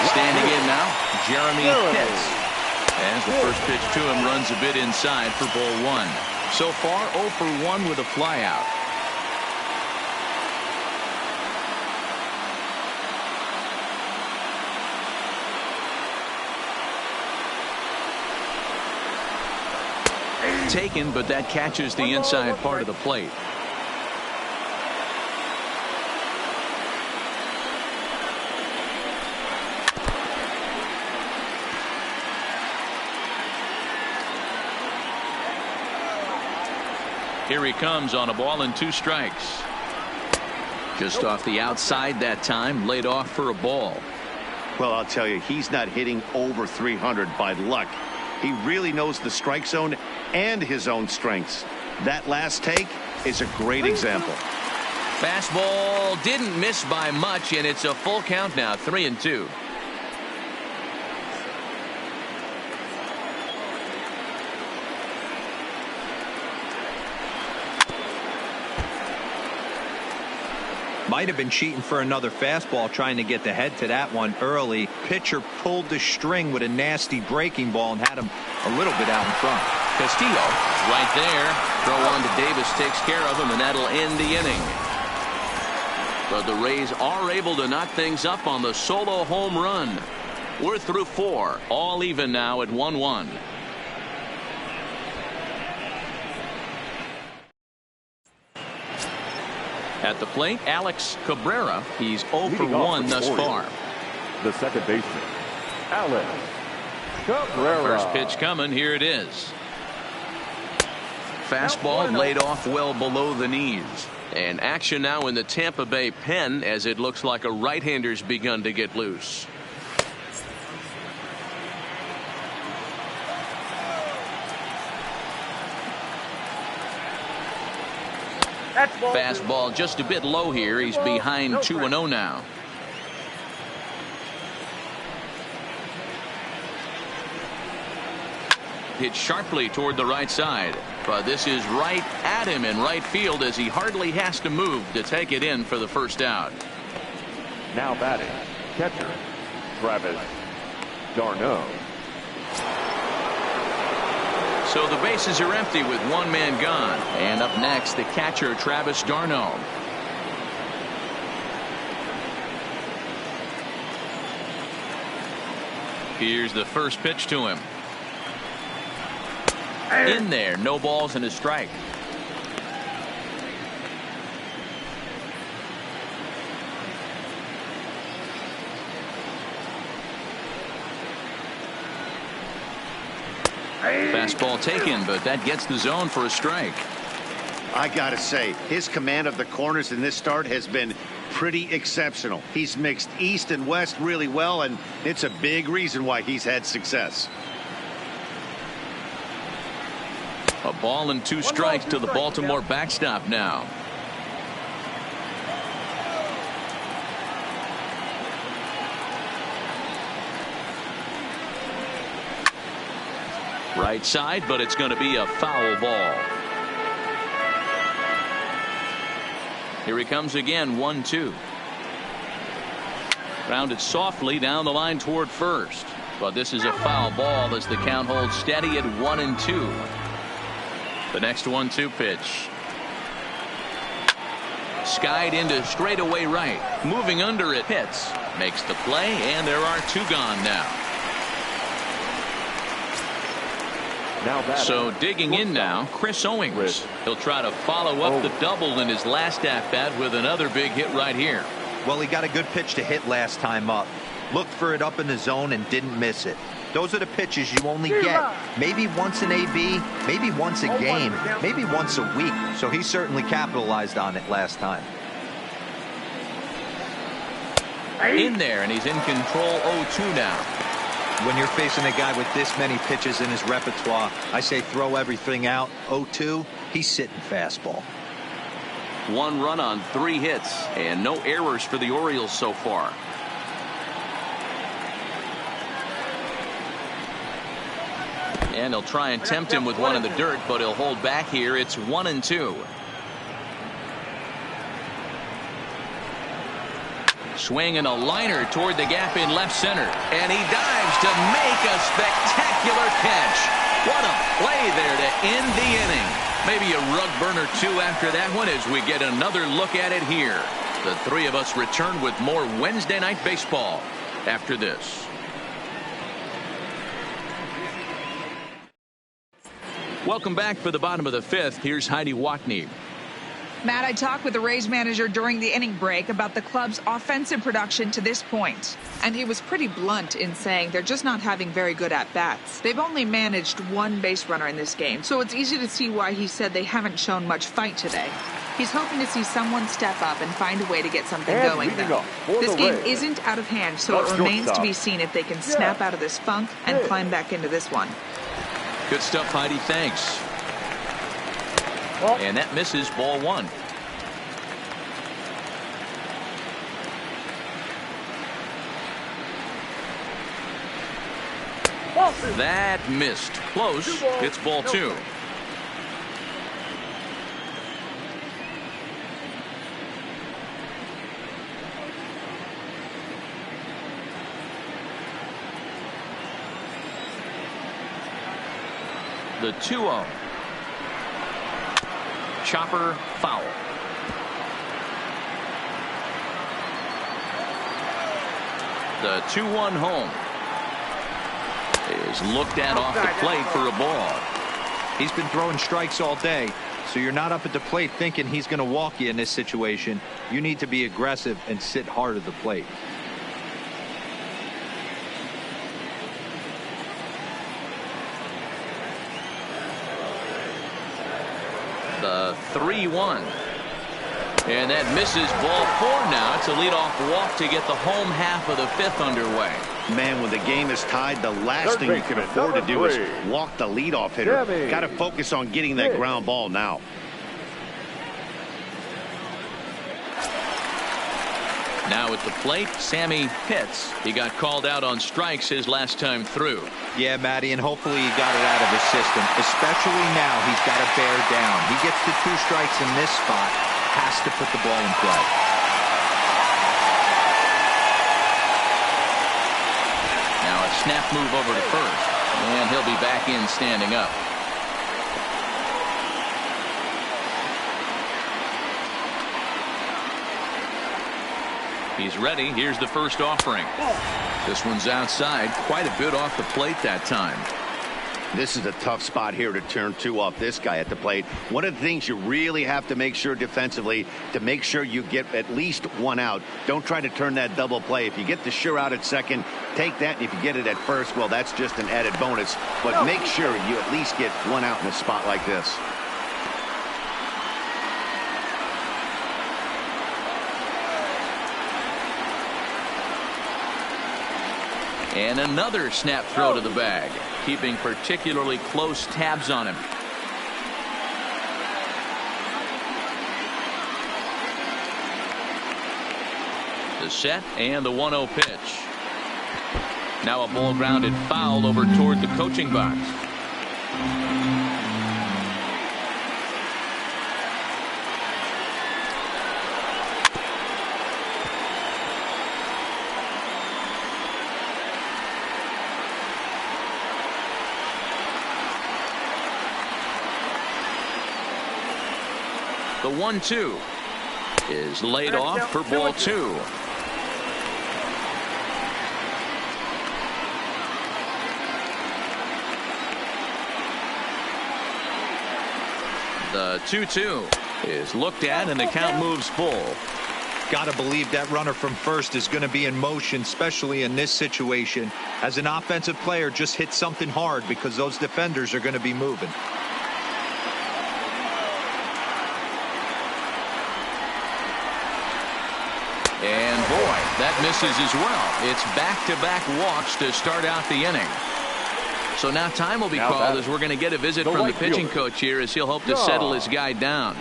Standing in now, Jeremy Pitts. As the first pitch to him runs a bit inside for ball one. So far 0 for 1 with a flyout. Taken, but that catches the inside part of the plate. Here he comes on a ball and 2 strikes. Just off the outside that time, laid off for a ball. Well, I'll tell you, he's not hitting over 300 by luck. He really knows the strike zone and his own strengths. That last take is a great example. Fastball didn't miss by much, and it's a full count now, 3-2. Might have been cheating for another fastball, trying to get the head to that one early. Pitcher pulled the string with a nasty breaking ball and had him a little bit out in front. Castillo right there. Throw on to Davis takes care of him, and that'll end the inning. But the Rays are able to knock things up on the solo home run. We're through 4, all even now at 1-1. At the plate, Alex Cabrera. He's 0 for 1 thus far. The second baseman, Alex Cabrera. First pitch coming. Here it is. Fastball laid off well below the knees. And action now in the Tampa Bay pen, as it looks like a right-hander's begun to get loose. Fastball just a bit low here. He's behind 2-0 now. Hit sharply toward the right side, but this is right at him in right field as he hardly has to move to take it in for the first out. Now batting, catcher Travis d'Arnaud. So the bases are empty with 1 man gone. And up next, the catcher, Travis d'Arnaud. Here's the first pitch to him. In there, no balls and a strike. Fastball taken, but that gets the zone for a strike. I gotta say, his command of the corners in this start has been pretty exceptional. He's mixed east and west really well, and it's a big reason why he's had success. A ball and 2 strikes to the Baltimore backstop now. Right side, but it's going to be a foul ball. Here he comes again, 1-2. Grounded softly down the line toward first. But this is a foul ball as the count holds steady at 1-2. The next 1-2 pitch. Skied into straightaway right. Moving under it, hits. Makes the play, and there are 2 gone now. So digging in now, Chris Owings. He'll try to follow up the double in his last at-bat with another big hit right here. Well, he got a good pitch to hit last time up. Looked for it up in the zone and didn't miss it. Those are the pitches you only get maybe once in AB, maybe once a game, maybe once a week. So he certainly capitalized on it last time. In there, and he's in control 0-2 now. When you're facing a guy with this many pitches in his repertoire, I say throw everything out. 0-2, he's sitting fastball. 1 run on 3 hits and no errors for the Orioles so far. And he'll try and tempt him with one in the dirt, but he'll hold back here. It's 1-2. Swinging a liner toward the gap in left center. And he dives to make a spectacular catch. What a play there to end the inning. Maybe a rug burner 2 after that one as we get another look at it here. The 3 of us return with more Wednesday Night Baseball after this. Welcome back for the bottom of the 5th. Here's Heidi Watney. Matt, I talked with the Rays manager during the inning break about the club's offensive production to this point. And he was pretty blunt in saying they're just not having very good at-bats. They've only managed 1 base runner in this game, so it's easy to see why he said they haven't shown much fight today. He's hoping to see someone step up and find a way to get something going, though. This game isn't out of hand, so it remains to be seen if they can snap out of this funk and climb back into this one. Good stuff, Heidi. Thanks. And that misses, ball 1. That missed. Close. It's ball 2. The 2-0. Chopper foul. The 2-1 home is looked at off the plate for a ball. He's been throwing strikes all day, so you're not up at the plate thinking he's going to walk you in this situation. You need to be aggressive and sit hard at the plate. The 3-1. And that misses, ball 4 now. It's a leadoff walk to get the home half of the 5th underway. Man, when the game is tied, the last thing you can afford to do is walk the leadoff hitter. Got to focus on getting that ground ball now. Now at the plate, Sammy Pitts. He got called out on strikes his last time through. Yeah, Matty, and hopefully he got it out of his system. Especially now, he's got to bear down. He gets the 2 strikes in this spot, has to put the ball in play. Now a snap move over to first, and he'll be back in standing up. He's ready. Here's the first offering. This one's outside, quite a bit off the plate that time. This is a tough spot here to turn 2 off this guy at the plate. One of the things you really have to make sure defensively to make sure you get at least 1 out. Don't try to turn that double play. If you get the sure out at second, take that. And if you get it at first, well, that's just an added bonus. But make sure you at least get 1 out in a spot like this. And another snap throw to the bag, keeping particularly close tabs on him. The set and the 1-0 pitch. Now a ball grounded foul over toward the coaching box. The 1-2 is laid off for ball 2. The 2-2 is looked at and the count moves full. Got to believe that runner from first is going to be in motion, especially in this situation. As an offensive player, just hit something hard because those defenders are going to be moving. And boy, that misses as well. It's back-to-back walks to start out the inning. So now time will be called as we're going to get a visit from the pitching coach here as he'll hope to settle his guy down.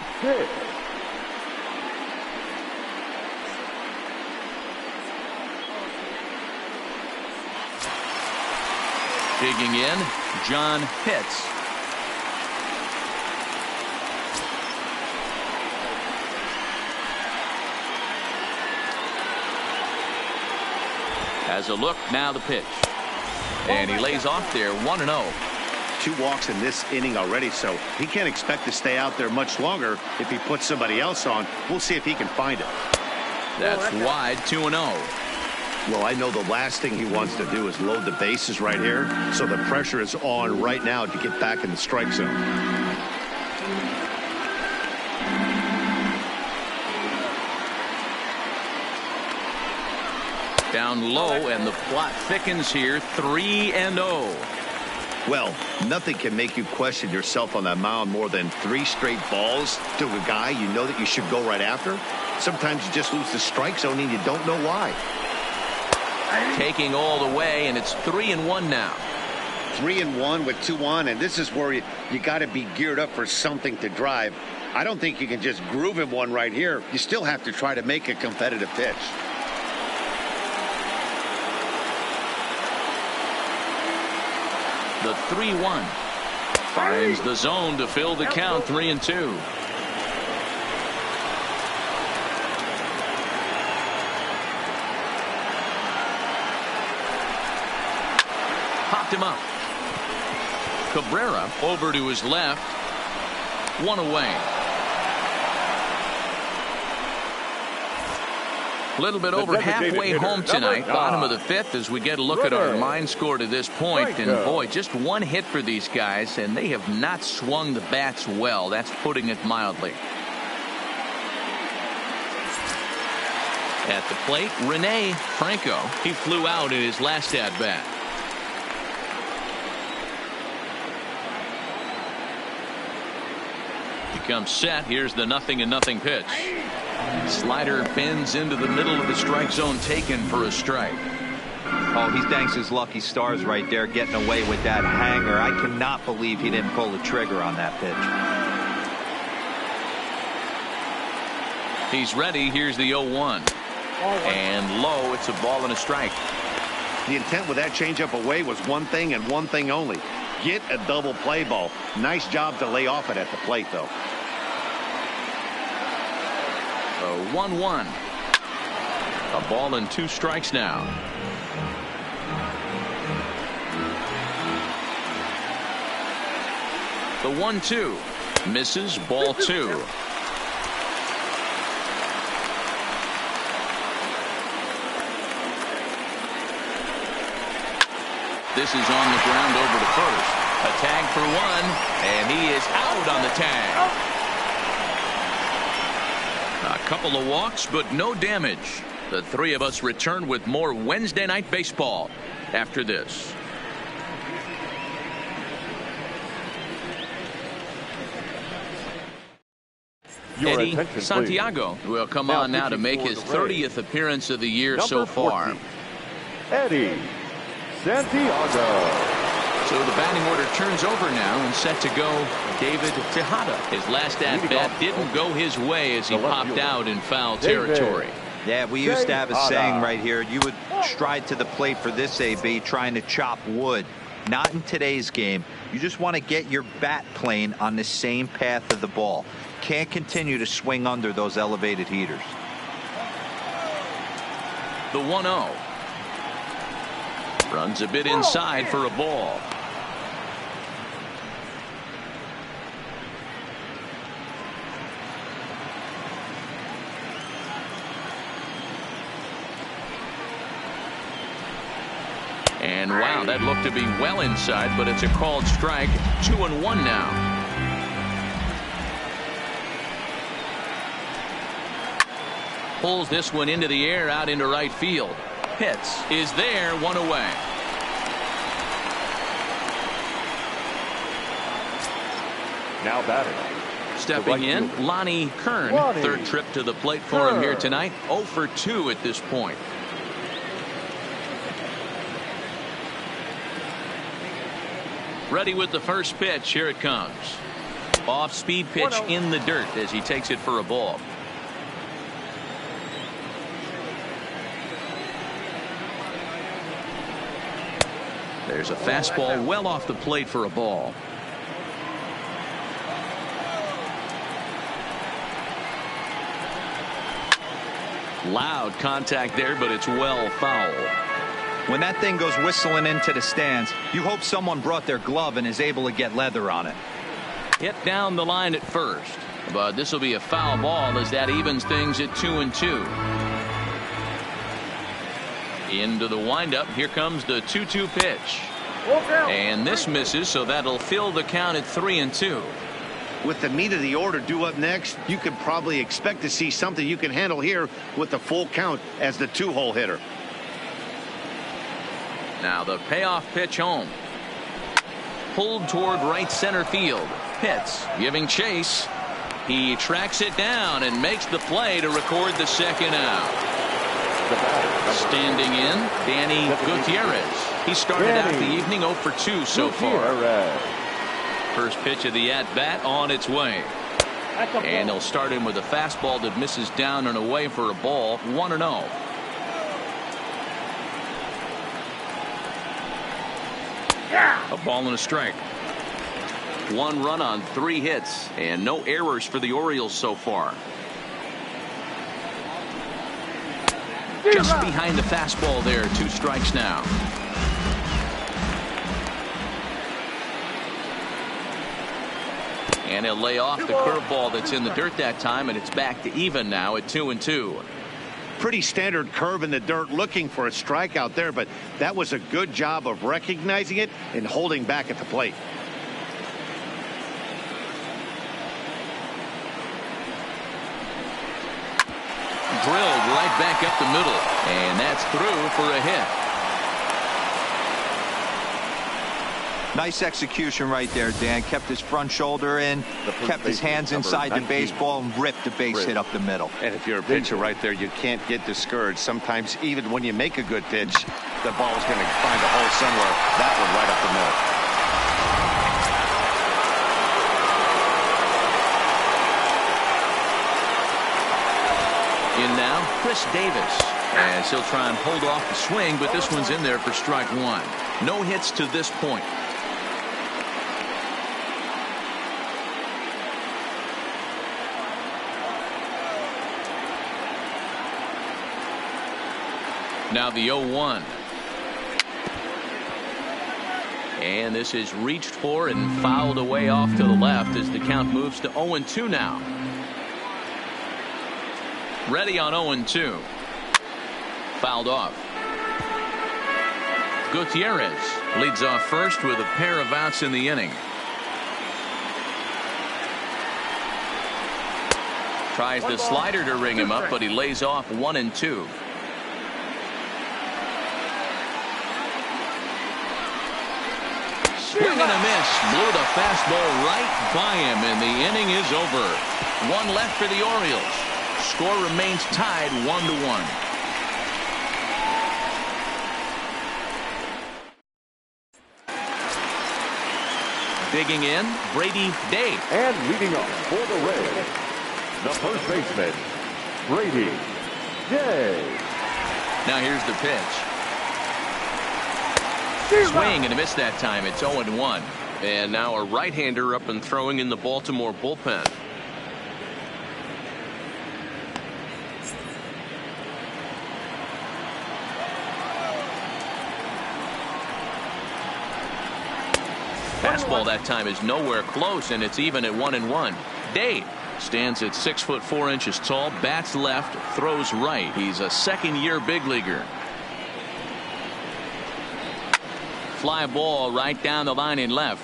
Digging in, John Pitts. As a look, now the pitch. And he lays off there, 1-0. 2 walks in this inning already, so he can't expect to stay out there much longer if he puts somebody else on. We'll see if he can find it. That's wide, 2-0. Well, I know the last thing he wants to do is load the bases right here, so the pressure is on right now to get back in the strike zone. Down low, and the plot thickens here, 3-0. Well, nothing can make you question yourself on that mound more than 3 straight balls to a guy you know that you should go right after. Sometimes you just lose the strike zone and you don't know why. Taking all the way, and it's 3-1 now. 3-1 with 2 on, and this is where you got to be geared up for something to drive. I don't think you can just groove him one right here. You still have to try to make a competitive pitch. The 3-1 finds the zone to fill the count, 3-2. Popped him up. Cabrera over to his left. 1 away. A little bit over halfway home tonight, bottom of the 5th, as we get a look at our line score to this point. And boy, just 1 hit for these guys, and they have not swung the bats well. That's putting it mildly. At the plate, Rene Franco. He flew out in his last at bat. He comes set. Here's the 0-0 pitch. Slider bends into the middle of the strike zone, taken for a strike. Oh, he thanks his lucky stars right there, getting away with that hanger. I cannot believe he didn't pull the trigger on that pitch. He's ready. Here's the 0-1. And low. It's a ball and a strike. The intent with that changeup away was one thing and one thing only. Get a double play ball. Nice job to lay off it at the plate, though. 1-1. A ball and 2 strikes now. The 1-2 misses, ball 2. This is on the ground over to first. A tag for 1, and he is out on the tag. A couple of walks, but no damage. The 3 of us return with more Wednesday Night Baseball after this. Eddie Santiago will come on now to make his 30th appearance of the year so far. 14, Eddie Santiago. So the batting order turns over now and set to go David Tejada. His last at-bat didn't go his way as he popped out in foul territory. Yeah, we used to have a saying right here. You would stride to the plate for this AB trying to chop wood. Not in today's game. You just want to get your bat plane on the same path of the ball. Can't continue to swing under those elevated heaters. The 1-0. Runs a bit inside for a ball. And wow, that looked to be well inside, but it's a called strike. 2-1 now. Pulls this one into the air out into right field. Hits is there, one away. Now batting. Stepping in, Lonnie Kern. Third trip to the plate for him here tonight. 0 for 2 at this point. Ready with the first pitch. Here it comes. Off speed pitch in the dirt as he takes it for a ball. There's a fastball well off the plate for a ball. Loud contact there, but it's well foul. When that thing goes whistling into the stands, you hope someone brought their glove and is able to get leather on it. Hit down the line at first, but this will be a foul ball as that evens things at 2-2. Into the windup. Here comes the 2-2 pitch. And this misses, so that'll fill the count at 3-2. With the meat of the order due up next, you could probably expect to see something you can handle here with the full count as the 2-hole hitter. Now the payoff pitch home. Pulled toward right center field. Hits, giving chase. He tracks it down and makes the play to record the second out. Standing in, Danny Gutierrez. He started out the evening 0 for 2 so far. First pitch of the at-bat on its way. And they'll start him with a fastball that misses down and away for a ball. 1-0. A ball and a strike. 1 run on 3 hits and no errors for the Orioles so far. Just behind the fastball there. 2 strikes now. And he'll lay off the curveball that's in the dirt that time, and it's back to even now at 2-2. Pretty standard curve in the dirt, looking for a strikeout there, but that was a good job of recognizing it and holding back at the plate. Drilled right back up the middle, and that's through for a hit. Nice execution right there, Dan. Kept his front shoulder in, kept his hands inside the baseball, and ripped the base hit up the middle. And if you're a pitcher right there, you can't get discouraged. Sometimes even when you make a good pitch, the ball is going to find a hole somewhere. That one right up the middle. In now, Chris Davis, as he'll try and hold off the swing, but this one's in there for strike 1. No hits to this point. Now the 0-1. And this is reached for and fouled away off to the left as the count moves to 0-2 now. Ready on 0-2. Fouled off. Gutierrez leads off first with a pair of outs in the inning. Tries the slider to ring him up, but he lays off 1-2. Swing and a miss. Blew the fastball right by him, and the inning is over. 1 left for the Orioles. Score remains tied 1-1. Digging in, Brady Day. And leading up for the Rays, the first baseman, Brady Day. Now here's the pitch. Swing and a miss that time. It's 0-1. And now a right-hander up and throwing in the Baltimore bullpen. Fastball that time is nowhere close, and it's even at 1-1. Day stands at 6'4" tall, bats left, throws right. He's a second-year big leaguer. Fly ball right down the line in left.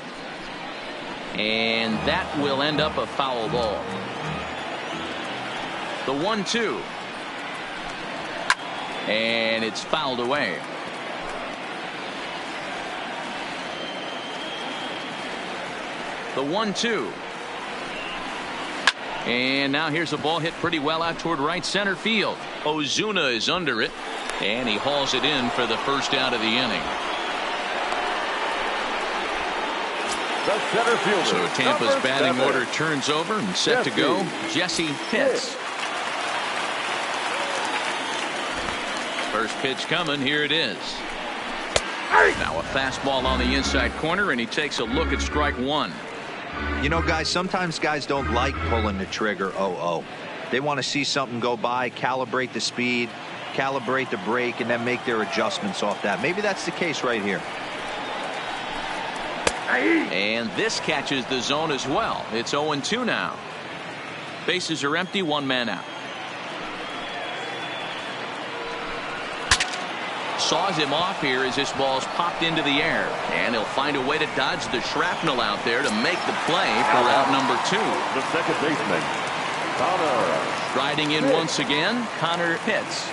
And that will end up a foul ball. The 1-2. And it's fouled away. The 1-2. And now here's a ball hit pretty well out toward right center field. Ozuna is under it, and he hauls it in for the first out of the inning. The center fielder, So Tampa's batting 7. order turns over and set to go. Jesse Pitts. First pitch coming. Here it is. Now a fastball on the inside corner, and he takes a look at strike one. You know, guys, sometimes guys don't like pulling the trigger 0-0. They want to see something go by, calibrate the speed, calibrate the brake, and then make their adjustments off that. Maybe that's the case right here. And this catches the zone as well. It's 0-2 now. Bases are empty, one man out. Saws him off here as this ball's popped into the air. And he'll find a way to dodge the shrapnel out there to make the play for out number 2. The second baseman, Connor. Riding in once again, Connor Pitts.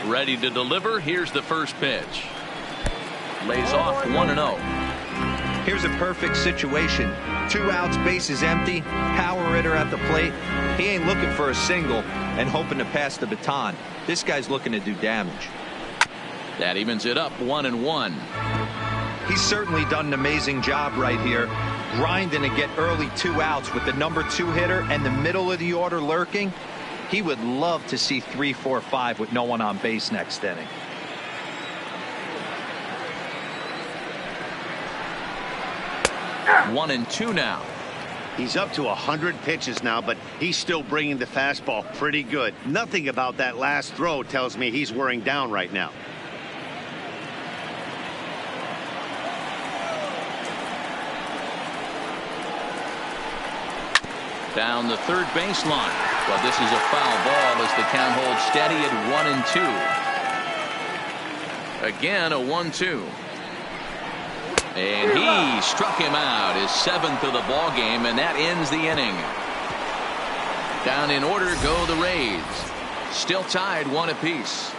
Ready to deliver. Here's the first pitch. Lays off 1-0. Here's a perfect situation. 2 outs, bases empty, power hitter at the plate. He ain't looking for a single and hoping to pass the baton. This guy's looking to do damage. That evens it up 1-1. He's certainly done an amazing job right here, grinding to get early 2 outs with the number 2 hitter and the middle of the order lurking. He would love to see 3, 4, 5 with no one on base next inning. One and 2 now. He's up to 100 pitches now, but he's still bringing the fastball pretty good. Nothing about that last throw tells me he's wearing down right now. Down the third baseline. But this is a foul ball as the count holds steady at 1-2. Again, a 1-2. And he struck him out, his 7th of the ball game, and that ends the inning. Down in order go the Rays. Still tied 1 apiece.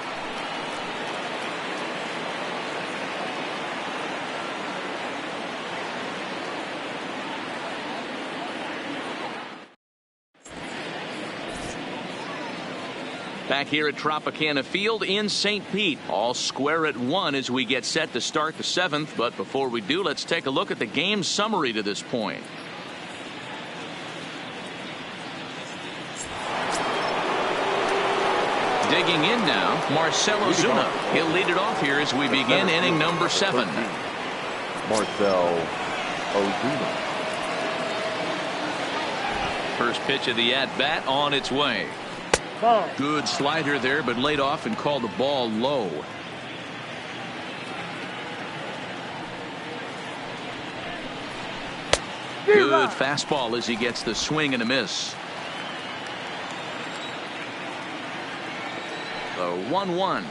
Back here at Tropicana Field in St. Pete. All square at 1 as we get set to start the 7th. But before we do, let's take a look at the game summary to this point. Digging in now, Marcell Ozuna. He'll lead it off here as we begin inning number 7. Marcell Ozuna. First pitch of the at-bat on its way. Good slider there, but laid off and called the ball low. Good fastball as he gets the swing and a miss. The 1-1.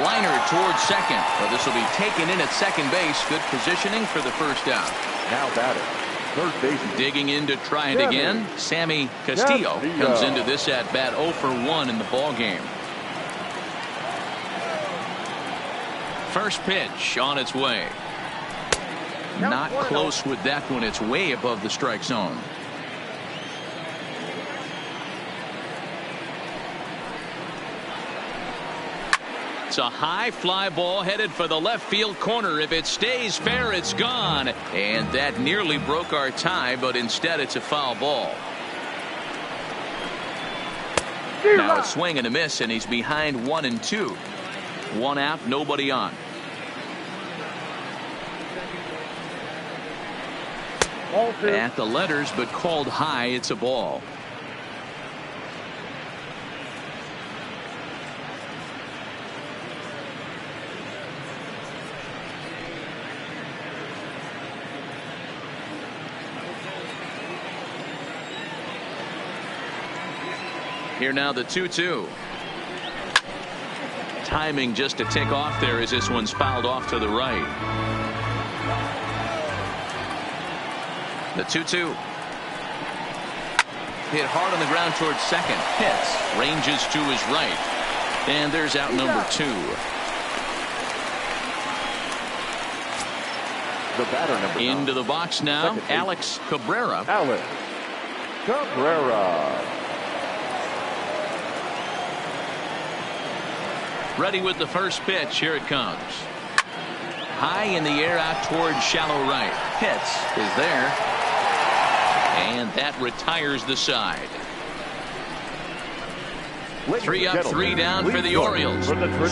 Liner towards second. Well, this will be taken in at second base. Good positioning for the first out. Now batting, third baseman. Digging in to try it again. Sammy Castillo comes into this at bat 0 for 1 in the ball game. First pitch on its way. Not close with that one. It's way above the strike zone. It's a high fly ball headed for the left field corner. If it stays fair, it's gone. And that nearly broke our tie, but instead it's a foul ball. Now a swing and a miss, and he's behind 1-2. 1 out, nobody on. At the letters, but called high. It's a ball. Here now the 2-2. Timing just to tick off there as this one's fouled off to the right. The 2-2. Hit hard on the ground towards second. Hits. Ranges to his right. And there's out number 2. The batter number 9. Into the box now, Alex Cabrera. Alex Cabrera. Ready with the first pitch. Here it comes. High in the air out towards shallow right. Hits is there. And that retires the side. 3 up, 3 down for the Orioles.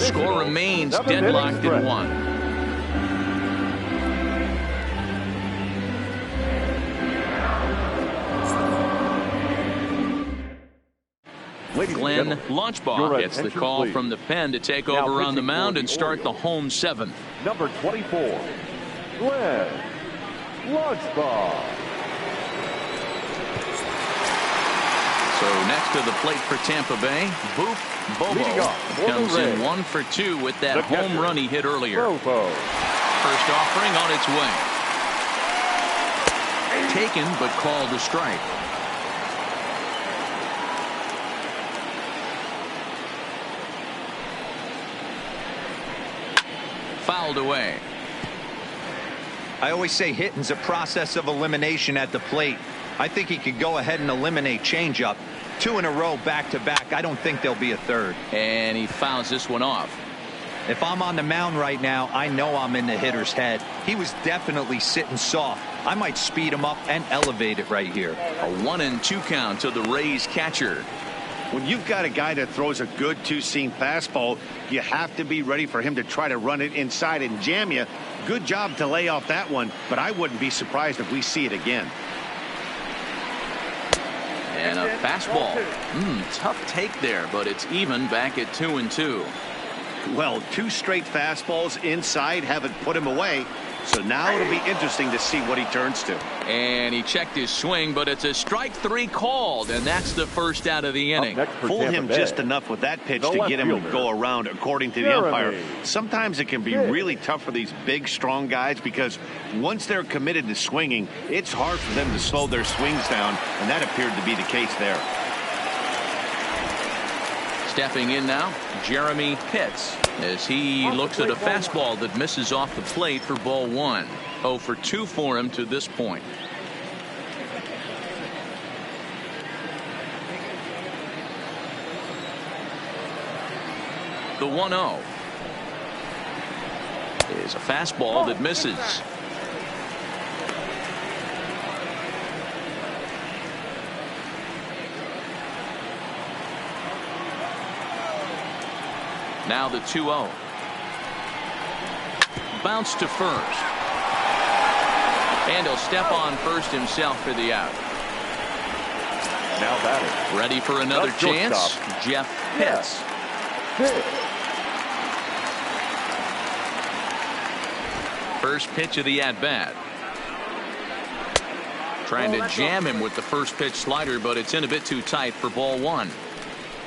Score remains deadlocked at 1. Glenn Launchbaugh gets the call from the pen to take over on the mound and start the home 7th. Number 24, Glenn Launchbaugh. So next to the plate for Tampa Bay, Boop Bobo comes in 1 for 2 with that home run he hit earlier. Bobo. First offering on its way. Taken but called a strike. Fouled away. I always say hitting's a process of elimination at the plate. I think he could go ahead and eliminate changeup. 2 in a row back to back. I don't think there'll be a third. And he fouls this one off. If I'm on the mound right now, I know I'm in the hitter's head. He was definitely sitting soft. I might speed him up and elevate it right here. A 1-2 count to the Rays catcher. When you've got a guy that throws a good two-seam fastball, you have to be ready for him to try to run it inside and jam you. Good job to lay off that one, but I wouldn't be surprised if we see it again. And a fastball. Tough take there, but it's even back at 2-2. Well, 2 straight fastballs inside haven't put him away. So now it'll be interesting to see what he turns to. And he checked his swing, but it's a strike 3 called, and that's the first out of the inning. Fooled him just enough with that pitch to get him to go around, according to the umpire. Sometimes it can be really tough for these big, strong guys because once they're committed to swinging, it's hard for them to slow their swings down, and that appeared to be the case there. Stepping in now, Jeremy Pitts, as he looks at a fastball that misses off the plate for ball 1. 0 for 2 for him to this point. The 1-0 is a fastball that misses. Now the 2-0. Bounce to first. And he'll step on first himself for the out. Now batting. Ready for another chance. Jeff Pitts. First pitch of the at-bat. Trying to jam him with the first pitch slider, but it's in a bit too tight for ball 1.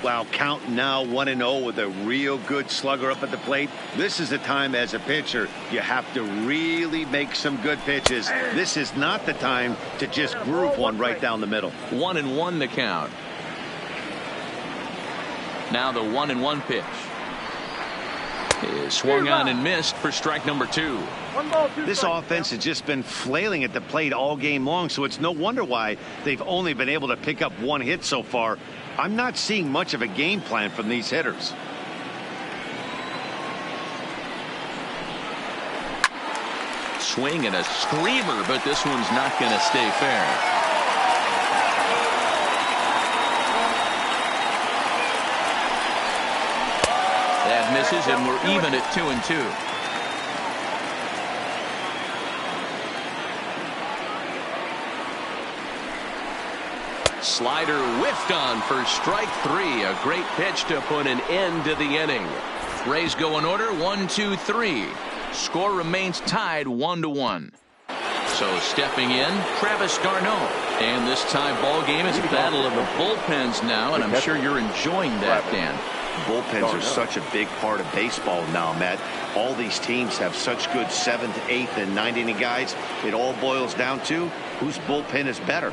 Wow, count now 1-0 with a real good slugger up at the plate. This is the time as a pitcher you have to really make some good pitches. This is not the time to just groove one right down the middle. 1-1 the count. Now the 1-1 pitch is swung on and missed for strike number 2. This offense has just been flailing at the plate all game long, so it's no wonder why they've only been able to pick up 1 hit so far. I'm not seeing much of a game plan from these hitters. swing and a screamer, but this one's not going to stay fair. That misses, and we're even at 2-2. Slider whiffed on for strike 3. A great pitch to put an end to the inning. Rays go in order 1-2-3. Score remains tied 1-1. So stepping in, Travis d'Arnaud. And this tie ball game is a battle of the bullpens now, and I'm sure you're enjoying that, Dan. Bullpens are such a big part of baseball now, Matt. All these teams have such good 7th, 8th, and 9th inning guys. It all boils down to whose bullpen is better.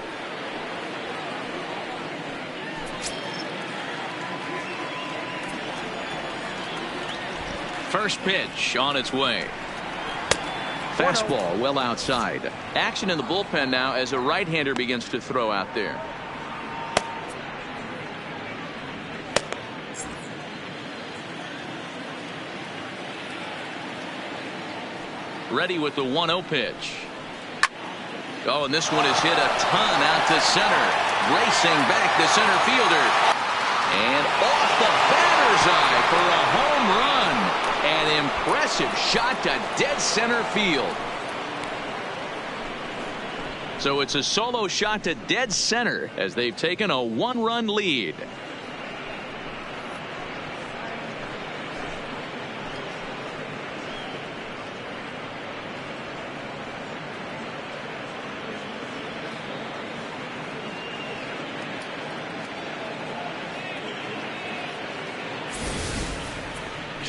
First pitch on its way. Fastball well outside. Action in the bullpen now as a right-hander begins to throw out there. Ready with the 1-0 pitch. Oh, and this one is hit a ton out to center. Racing back the center fielder. And off the batter's eye for a home run. An impressive shot to dead center field. So it's a solo shot to dead center as they've taken a 1-run lead.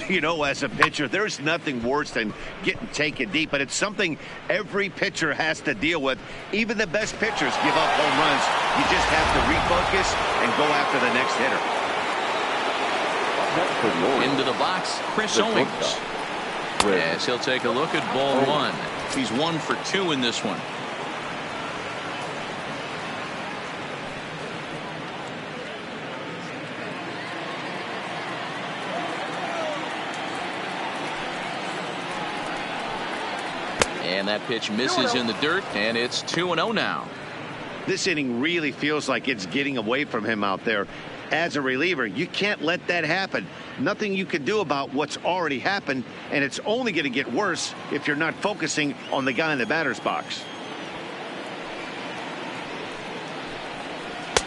You know, as a pitcher, there's nothing worse than getting taken deep, but it's something every pitcher has to deal with. Even the best pitchers give up home runs. You just have to refocus and go after the next hitter. Into the box, Chris Owings. As he'll take a look at ball 1. He's 1 for 2 in this one. And that pitch misses in the dirt, and it's 2-0 now. This inning really feels like it's getting away from him out there. As a reliever, you can't let that happen. Nothing you can do about what's already happened, and it's only going to get worse if you're not focusing on the guy in the batter's box.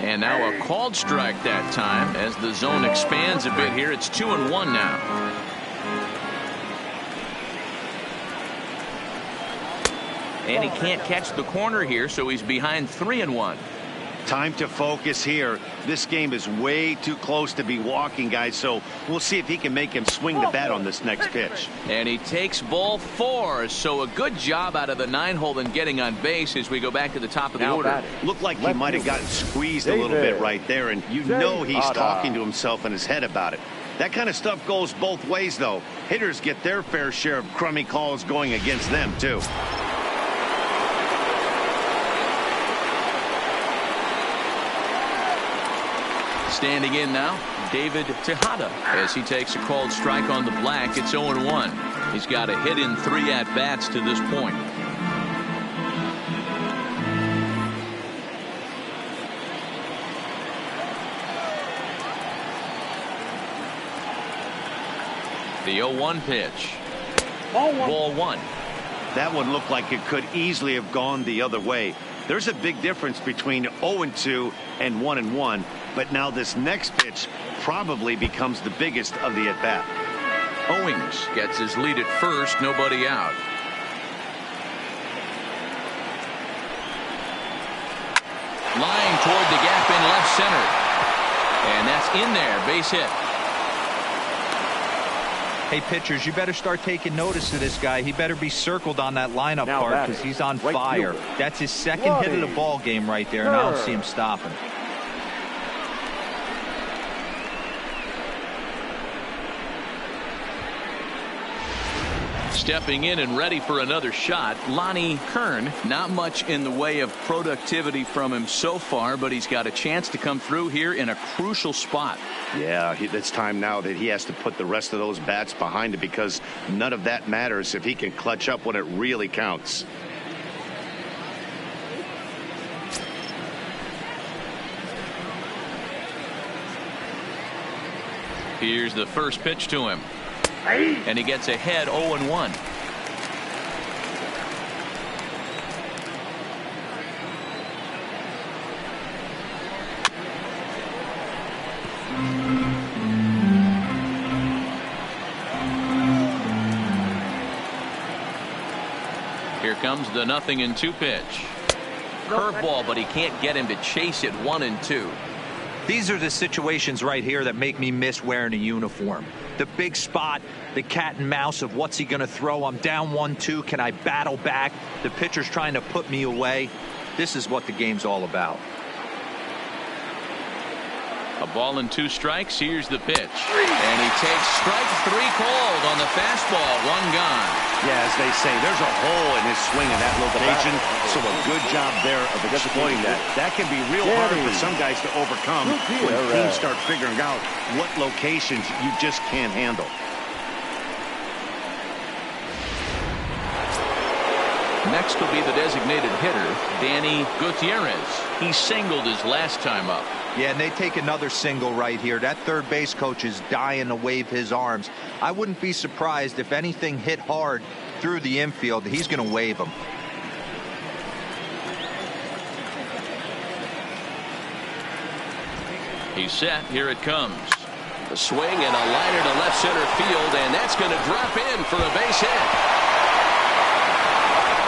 And now a called strike that time as the zone expands a bit here. It's 2-1 now. And he can't catch the corner here, so he's behind 3-1. Time to focus here. This game is way too close to be walking, guys, so we'll see if he can make him swing the bat on this next pitch. And he takes ball 4, so a good job out of the 9-hole in getting on base as we go back to the top of the order. Looked like he might have gotten squeezed a little bit right there, and you know he's talking to himself in his head about it. That kind of stuff goes both ways, though. Hitters get their fair share of crummy calls going against them, too. Standing in now, David Tejada, as he takes a called strike on the black. It's 0-1. He's got a hit in 3 at-bats to this point. The 0-1 pitch. Ball 1. That one looked like it could easily have gone the other way. There's a big difference between 0-2 and 1-1, but now this next pitch probably becomes the biggest of the at-bat. Owings gets his lead at first, nobody out. Lying toward the gap in left center. And that's in there, base hit. Hey, pitchers, you better start taking notice of this guy. He better be circled on that lineup card because he's on fire. That's his second hit of the ball game right there, and I don't see him stopping. Stepping in and ready for another shot, Lonnie Kern. Not much in the way of productivity from him so far, but he's got a chance to come through here in a crucial spot. Yeah, it's time now that he has to put the rest of those bats behind it, because none of that matters if he can clutch up when it really counts. Here's the first pitch to him. And he gets ahead 0-1. Here comes the 0-2 pitch. Curveball, but he can't get him to chase it 1-2. These are the situations right here that make me miss wearing a uniform. The big spot, the cat and mouse of what's he going to throw. I'm down 1-2. Can I battle back? The pitcher's trying to put me away. This is what the game's all about. A ball and 2 strikes. Here's the pitch. And he takes strike 3 called on the fastball. 1 gone. Yeah, as they say, there's a hole in his swing in that location, so a good job there of exploiting that. That can be real hard for some guys to overcome when teams start figuring out what locations you just can't handle. Next will be the designated hitter, Danny Gutierrez. He singled his last time up. Yeah, and they take another single right here. That third base coach is dying to wave his arms. I wouldn't be surprised if anything hit hard through the infield. He's going to wave them. He's set. Here it comes. A swing and a liner to left center field, and that's going to drop in for a base hit.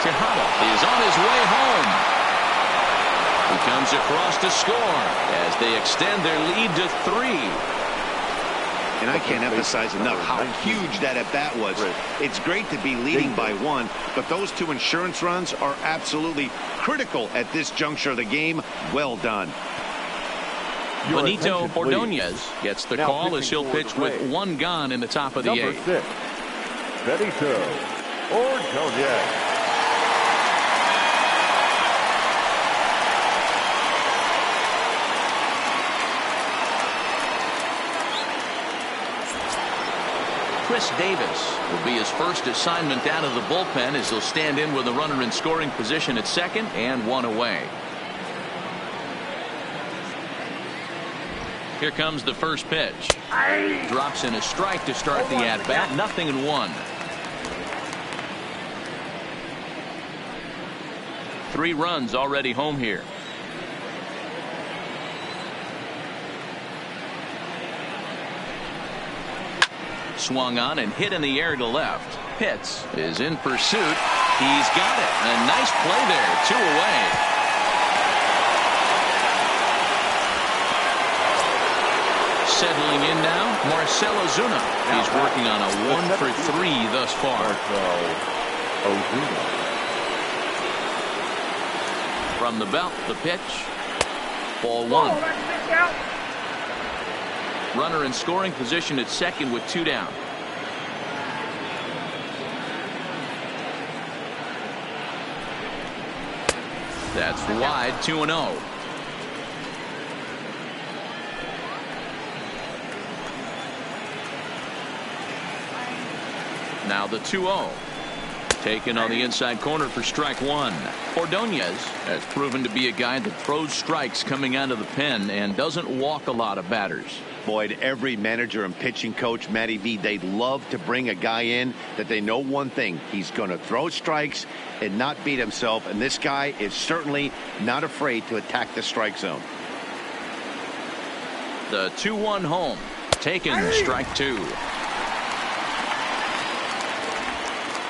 Tejada is on his way home. He comes across to score as they extend their lead to 3. And I can't emphasize enough how huge that at bat was. It's great to be leading by 1, but those 2 insurance runs are absolutely critical at this juncture of the game. Well done. Benito Ordonez gets the call as he'll pitch with 1 gone in the top of the 8th. Benito Ordonez. Chris Davis will be his first assignment out of the bullpen as he'll stand in with a runner in scoring position at second and 1 away. Here comes the first pitch. Drops in a strike to start the at-bat. 0-1. 3 runs already home here. Swung on and hit in the air to left. Pitts is in pursuit. He's got it. A nice play there. 2 away. Settling in now, Marcell Ozuna. He's working on a 1 for 3 thus far. From the belt, the pitch. Ball 1. Runner in scoring position at second with 2 down. That's wide. 2-0. Now the 2-0. Taken on the inside corner for strike 1. Ordonez has proven to be a guy that throws strikes coming out of the pen and doesn't walk a lot of batters. Boyd, every manager and pitching coach, Matty V, they'd love to bring a guy in that they know one thing. He's going to throw strikes and not beat himself. And this guy is certainly not afraid to attack the strike zone. The 2-1 home. Taken, strike 2.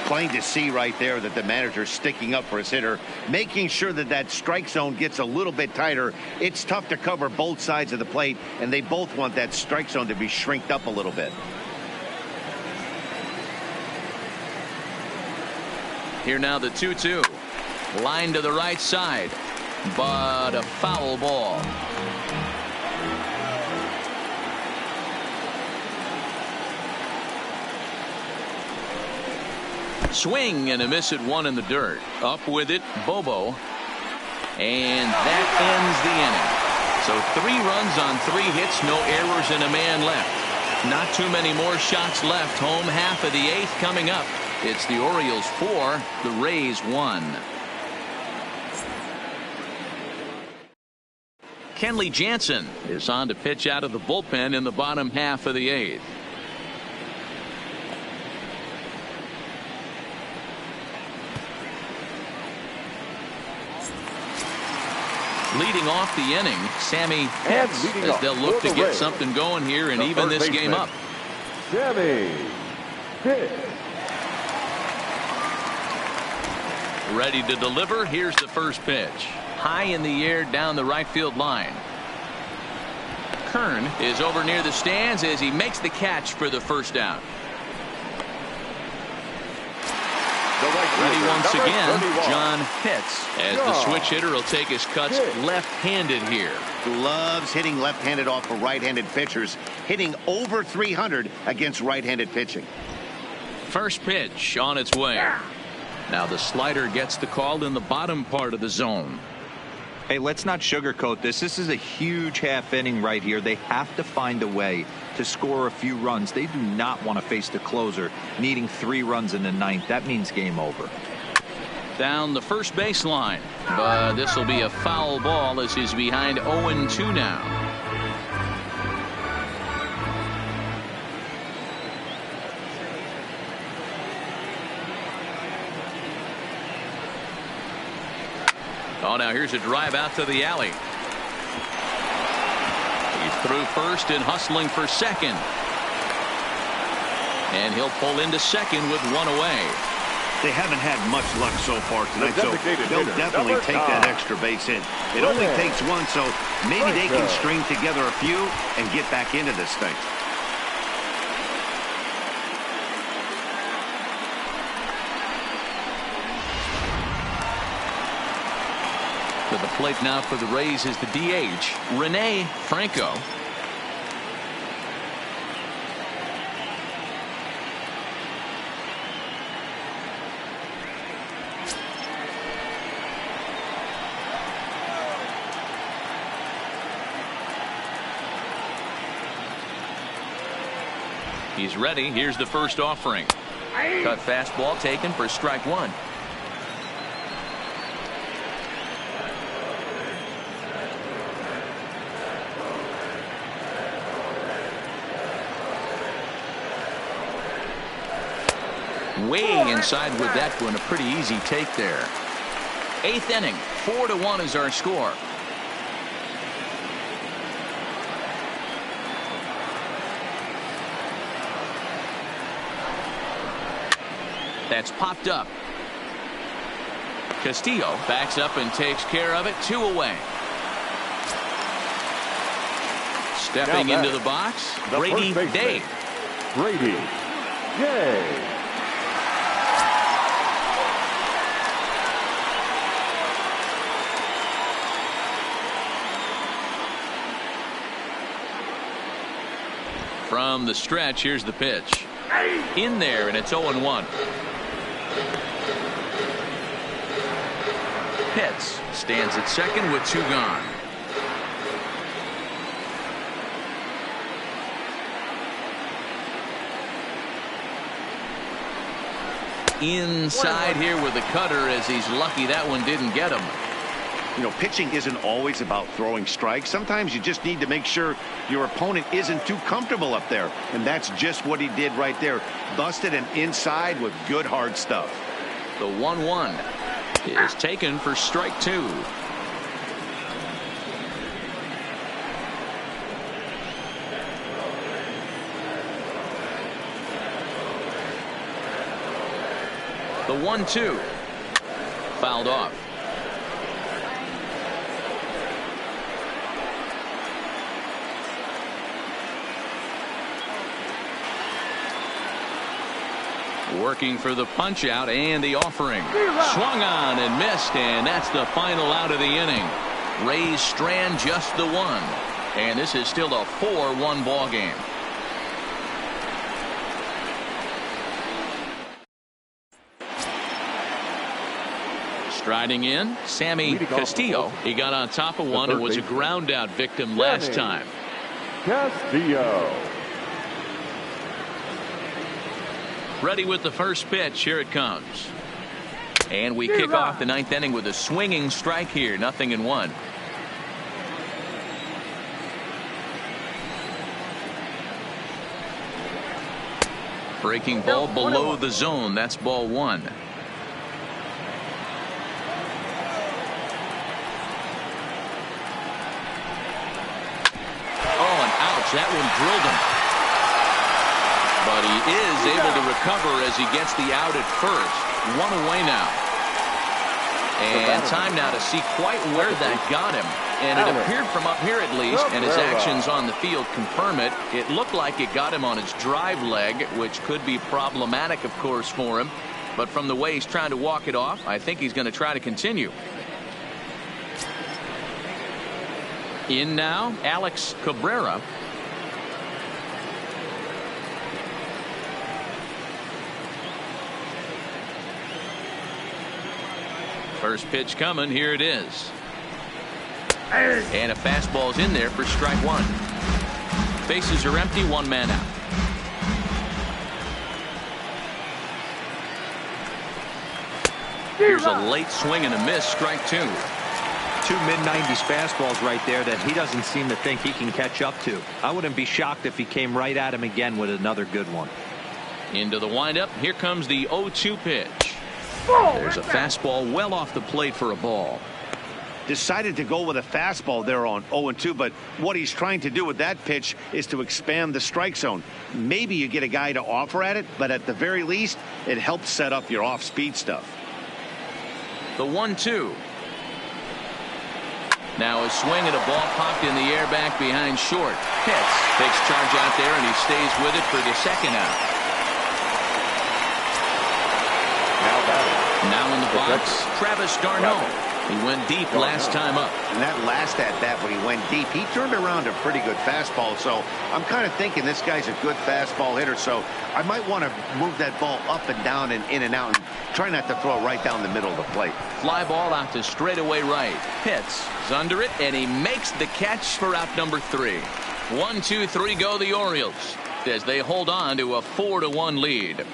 Plain to see right there that the manager's sticking up for his hitter, making sure that that strike zone gets a little bit tighter. It's tough to cover both sides of the plate, and they both want that strike zone to be shrinked up a little bit. Here now the 2-2. Line to the right side, but a foul ball. Swing and a miss at one in the dirt. Up with it, Bobo. And that ends the inning. So 3 runs on 3 hits, no errors, and a man left. Not too many more shots left. Home half of the 8th coming up. It's the Orioles 4, the Rays 1. Kenley Jansen is on to pitch out of the bullpen in the bottom half of the 8th. Leading off the inning, Sammy Pitts, as they'll look to get something going here and even this game up. Sammy Pitts. Ready to deliver. Here's the first pitch. High in the air down the right field line. Kern is over near the stands as he makes the catch for the first down. Ready once again, John Pitts, as the switch hitter will take his cuts left-handed here. Loves hitting left-handed off of right-handed pitchers, hitting over 300 against right-handed pitching. First pitch on its way. Now the slider gets the call in the bottom part of the zone. Hey, let's not sugarcoat this. This is a huge half inning right here. They have to find a way to score a few runs. They do not want to face the closer needing 3 runs in the 9th. That means game over. Down the first baseline, but this will be a foul ball as he's behind 0-2 now. Oh, now here's a drive out to the alley. He's through first and hustling for second. And he'll pull into second with 1 away. They haven't had much luck so far tonight, so they'll definitely take that extra base hit. It only takes 1, so maybe they can string together a few and get back into this thing. To the plate now for the Rays is the DH, Rene Franco. He's ready. Here's the first offering. Cut fastball taken for strike 1. Way inside with that one. A pretty easy take there. 8th inning, 4-1 is our score. That's popped up. Castillo backs up and takes care of it. 2 away. Stepping into the box, Brady Day. Brady Day. From the stretch, here's the pitch. In there, and it's 0-1. Pitts stands at second with 2 gone. Inside here with the cutter, as he's lucky that one didn't get him. You know, pitching isn't always about throwing strikes. Sometimes you just need to make sure your opponent isn't too comfortable up there. And that's just what he did right there. Busted him inside with good hard stuff. The 1-1 is taken for strike 2. The 1-2 fouled off. Working for the punch out and the offering. Swung on and missed, and that's the final out of the inning. Rays strand just the 1, and this is still a 4-1 ball game. Striding in, Sammy Castillo. He got on top of one and was a ground out victim last time. Castillo. Ready with the first pitch. Here it comes. And we kick off the ninth inning with a swinging strike here. 0-1. Breaking ball below the zone. That's ball one. Oh, and ouch. That one drilled him. But he is able to recover as he gets the out at first. One away now. And time now to see quite where that got him. And it appeared from up here at least, and his actions on the field confirm it. It looked like it got him on his drive leg, which could be problematic, of course, for him. But from the way he's trying to walk it off, I think he's going to try to continue. In now, Alex Cabrera. First pitch coming. Here it is. And a fastball's in there for strike one. Bases are empty. One man out. Here's a late swing and a miss. Strike two. Two mid-90s fastballs right there that he doesn't seem to think he can catch up to. I wouldn't be shocked if he came right at him again with another good one. Into the windup. Here comes the 0-2 pitch. There's a fastball well off the plate for a ball. Decided to go with a fastball there on 0-2, but what he's trying to do with that pitch is to expand the strike zone. Maybe you get a guy to offer at it, but at the very least, it helps set up your off-speed stuff. The 1-2. Now a swing and a ball popped in the air back behind short. Hits. Takes charge out there, and he stays with it for the second out. Now in the box, Travis d'Arnaud. He went deep last time up. And that last at bat when he went deep, he turned around a pretty good fastball. So I'm kind of thinking this guy's a good fastball hitter. So I might want to move that ball up and down and in and out and try not to throw right down the middle of the plate. Fly ball out to straightaway right. Hits. Is under it, and he makes the catch for out number 3. 1, 2, 3 go the Orioles as they hold on to a 4-1 lead.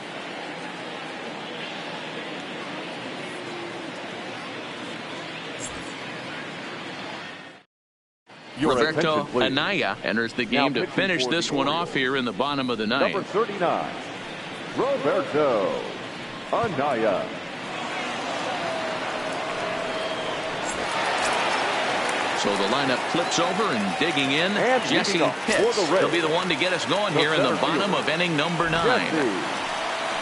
Roberto Anaya enters the game to finish this one off here in the bottom of the ninth. Number 39, Roberto Anaya. So the lineup flips over and digging in. And Jesse Pitts. He'll be the one to get us going here in the bottom of inning number 9.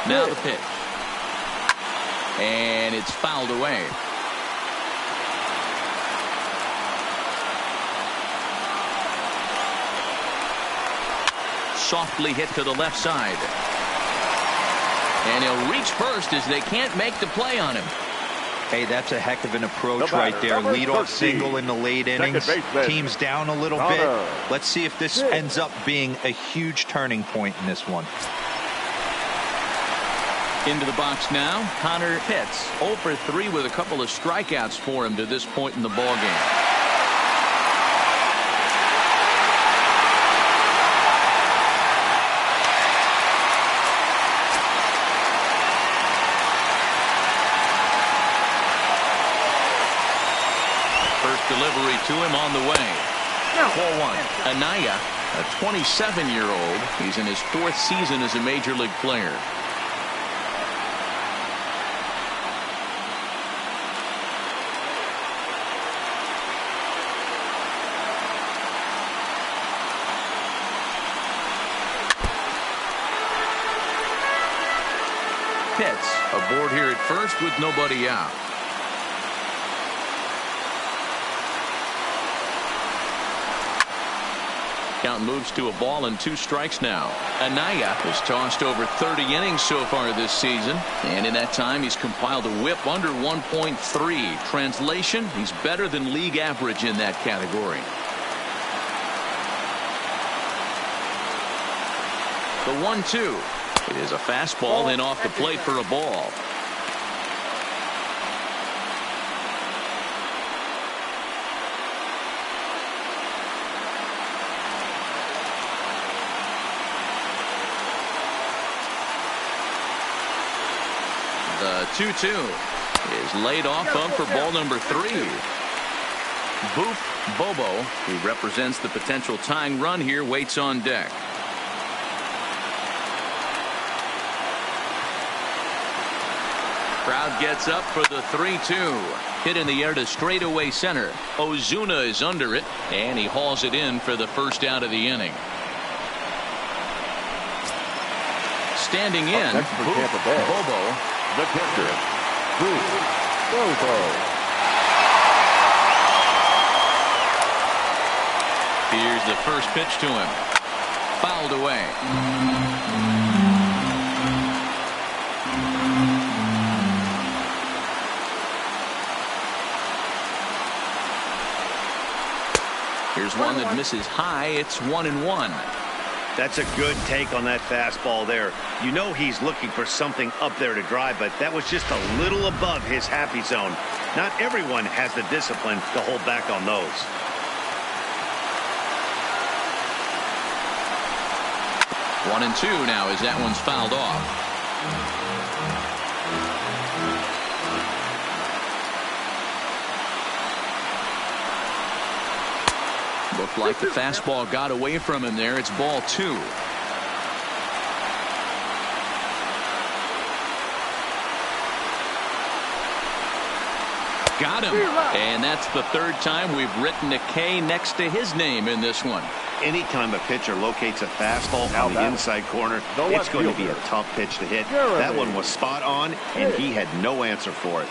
Now the pitch. And it's fouled away. Softly hit to the left side. And he'll reach first as they can't make the play on him. Hey, that's a heck of an approach right there. Leadoff single in the late innings. Team's down a little bit. Let's see if this ends up being a huge turning point in this one. Into the box now, Connor Pitts. 0 for 3 with a couple of strikeouts for him to this point in the ballgame. Delivery to him on the way. 4-1. Anaya, a 27-year-old. He's in his 4th season as a major league player. Pitts aboard here at first with nobody out. Count moves to a ball and 2 strikes now. Anaya has tossed over 30 innings so far this season, and in that time he's compiled a whip under 1.3. Translation, he's better than league average in that category. The 1-2. It is a fastball in off the plate for a ball. The 2-2 is laid off of for ball number 3. Boof Bobo, who represents the potential tying run here, waits on deck. Crowd gets up for the 3-2. Hit in the air to straightaway center. Ozuna is under it, and he hauls it in for the first out of the inning. Standing in, Bobo, the catcher, Bobo. Here's the first pitch to him. Fouled away. Here's one that misses high. It's 1-1. That's a good take on that fastball there. You know he's looking for something up there to drive, but that was just a little above his happy zone. Not everyone has the discipline to hold back on those. One and two now as that one's fouled off. Looked like the fastball got away from him there. It's ball 2. Got him. And that's the third time we've written a K next to his name in this one. Anytime a pitcher locates a fastball on the inside corner, it's going to be a tough pitch to hit. That one was spot on, and he had no answer for it.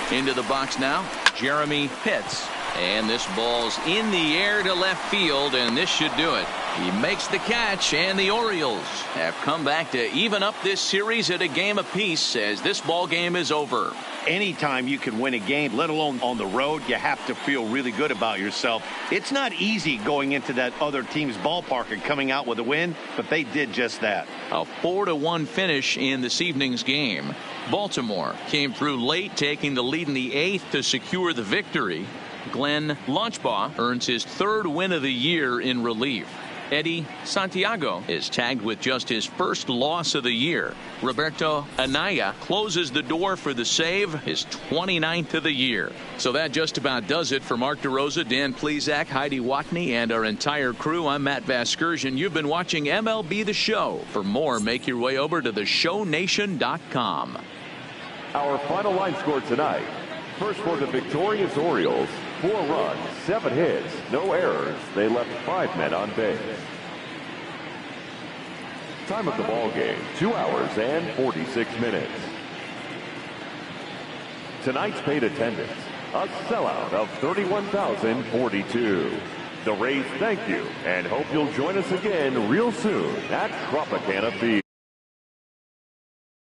Into the box now, Jeremy Pitts. And this ball's in the air to left field, and this should do it. He makes the catch, and the Orioles have come back to even up this series at a game apiece as this ball game is over. Anytime you can win a game, let alone on the road, you have to feel really good about yourself. It's not easy going into that other team's ballpark and coming out with a win, but they did just that. A 4-1 finish in this evening's game. Baltimore came through late, taking the lead in the 8th to secure the victory. Glenn Launchbaugh earns his 3rd win of the year in relief. Eddie Santiago is tagged with just his first loss of the year. Roberto Anaya closes the door for the save, his 29th of the year. So that just about does it for Mark DeRosa, Dan Plesac, Heidi Watney, and our entire crew. I'm Matt Vasgersian. You've been watching MLB The Show. For more, make your way over to theshownation.com. Our final line score tonight. First for the victorious Orioles, 4 runs, 7 hits, no errors. They left 5 men on base. Time of the ball game, 2 hours and 46 minutes. Tonight's paid attendance, a sellout of 31,042. The Rays thank you and hope you'll join us again real soon at Tropicana Field.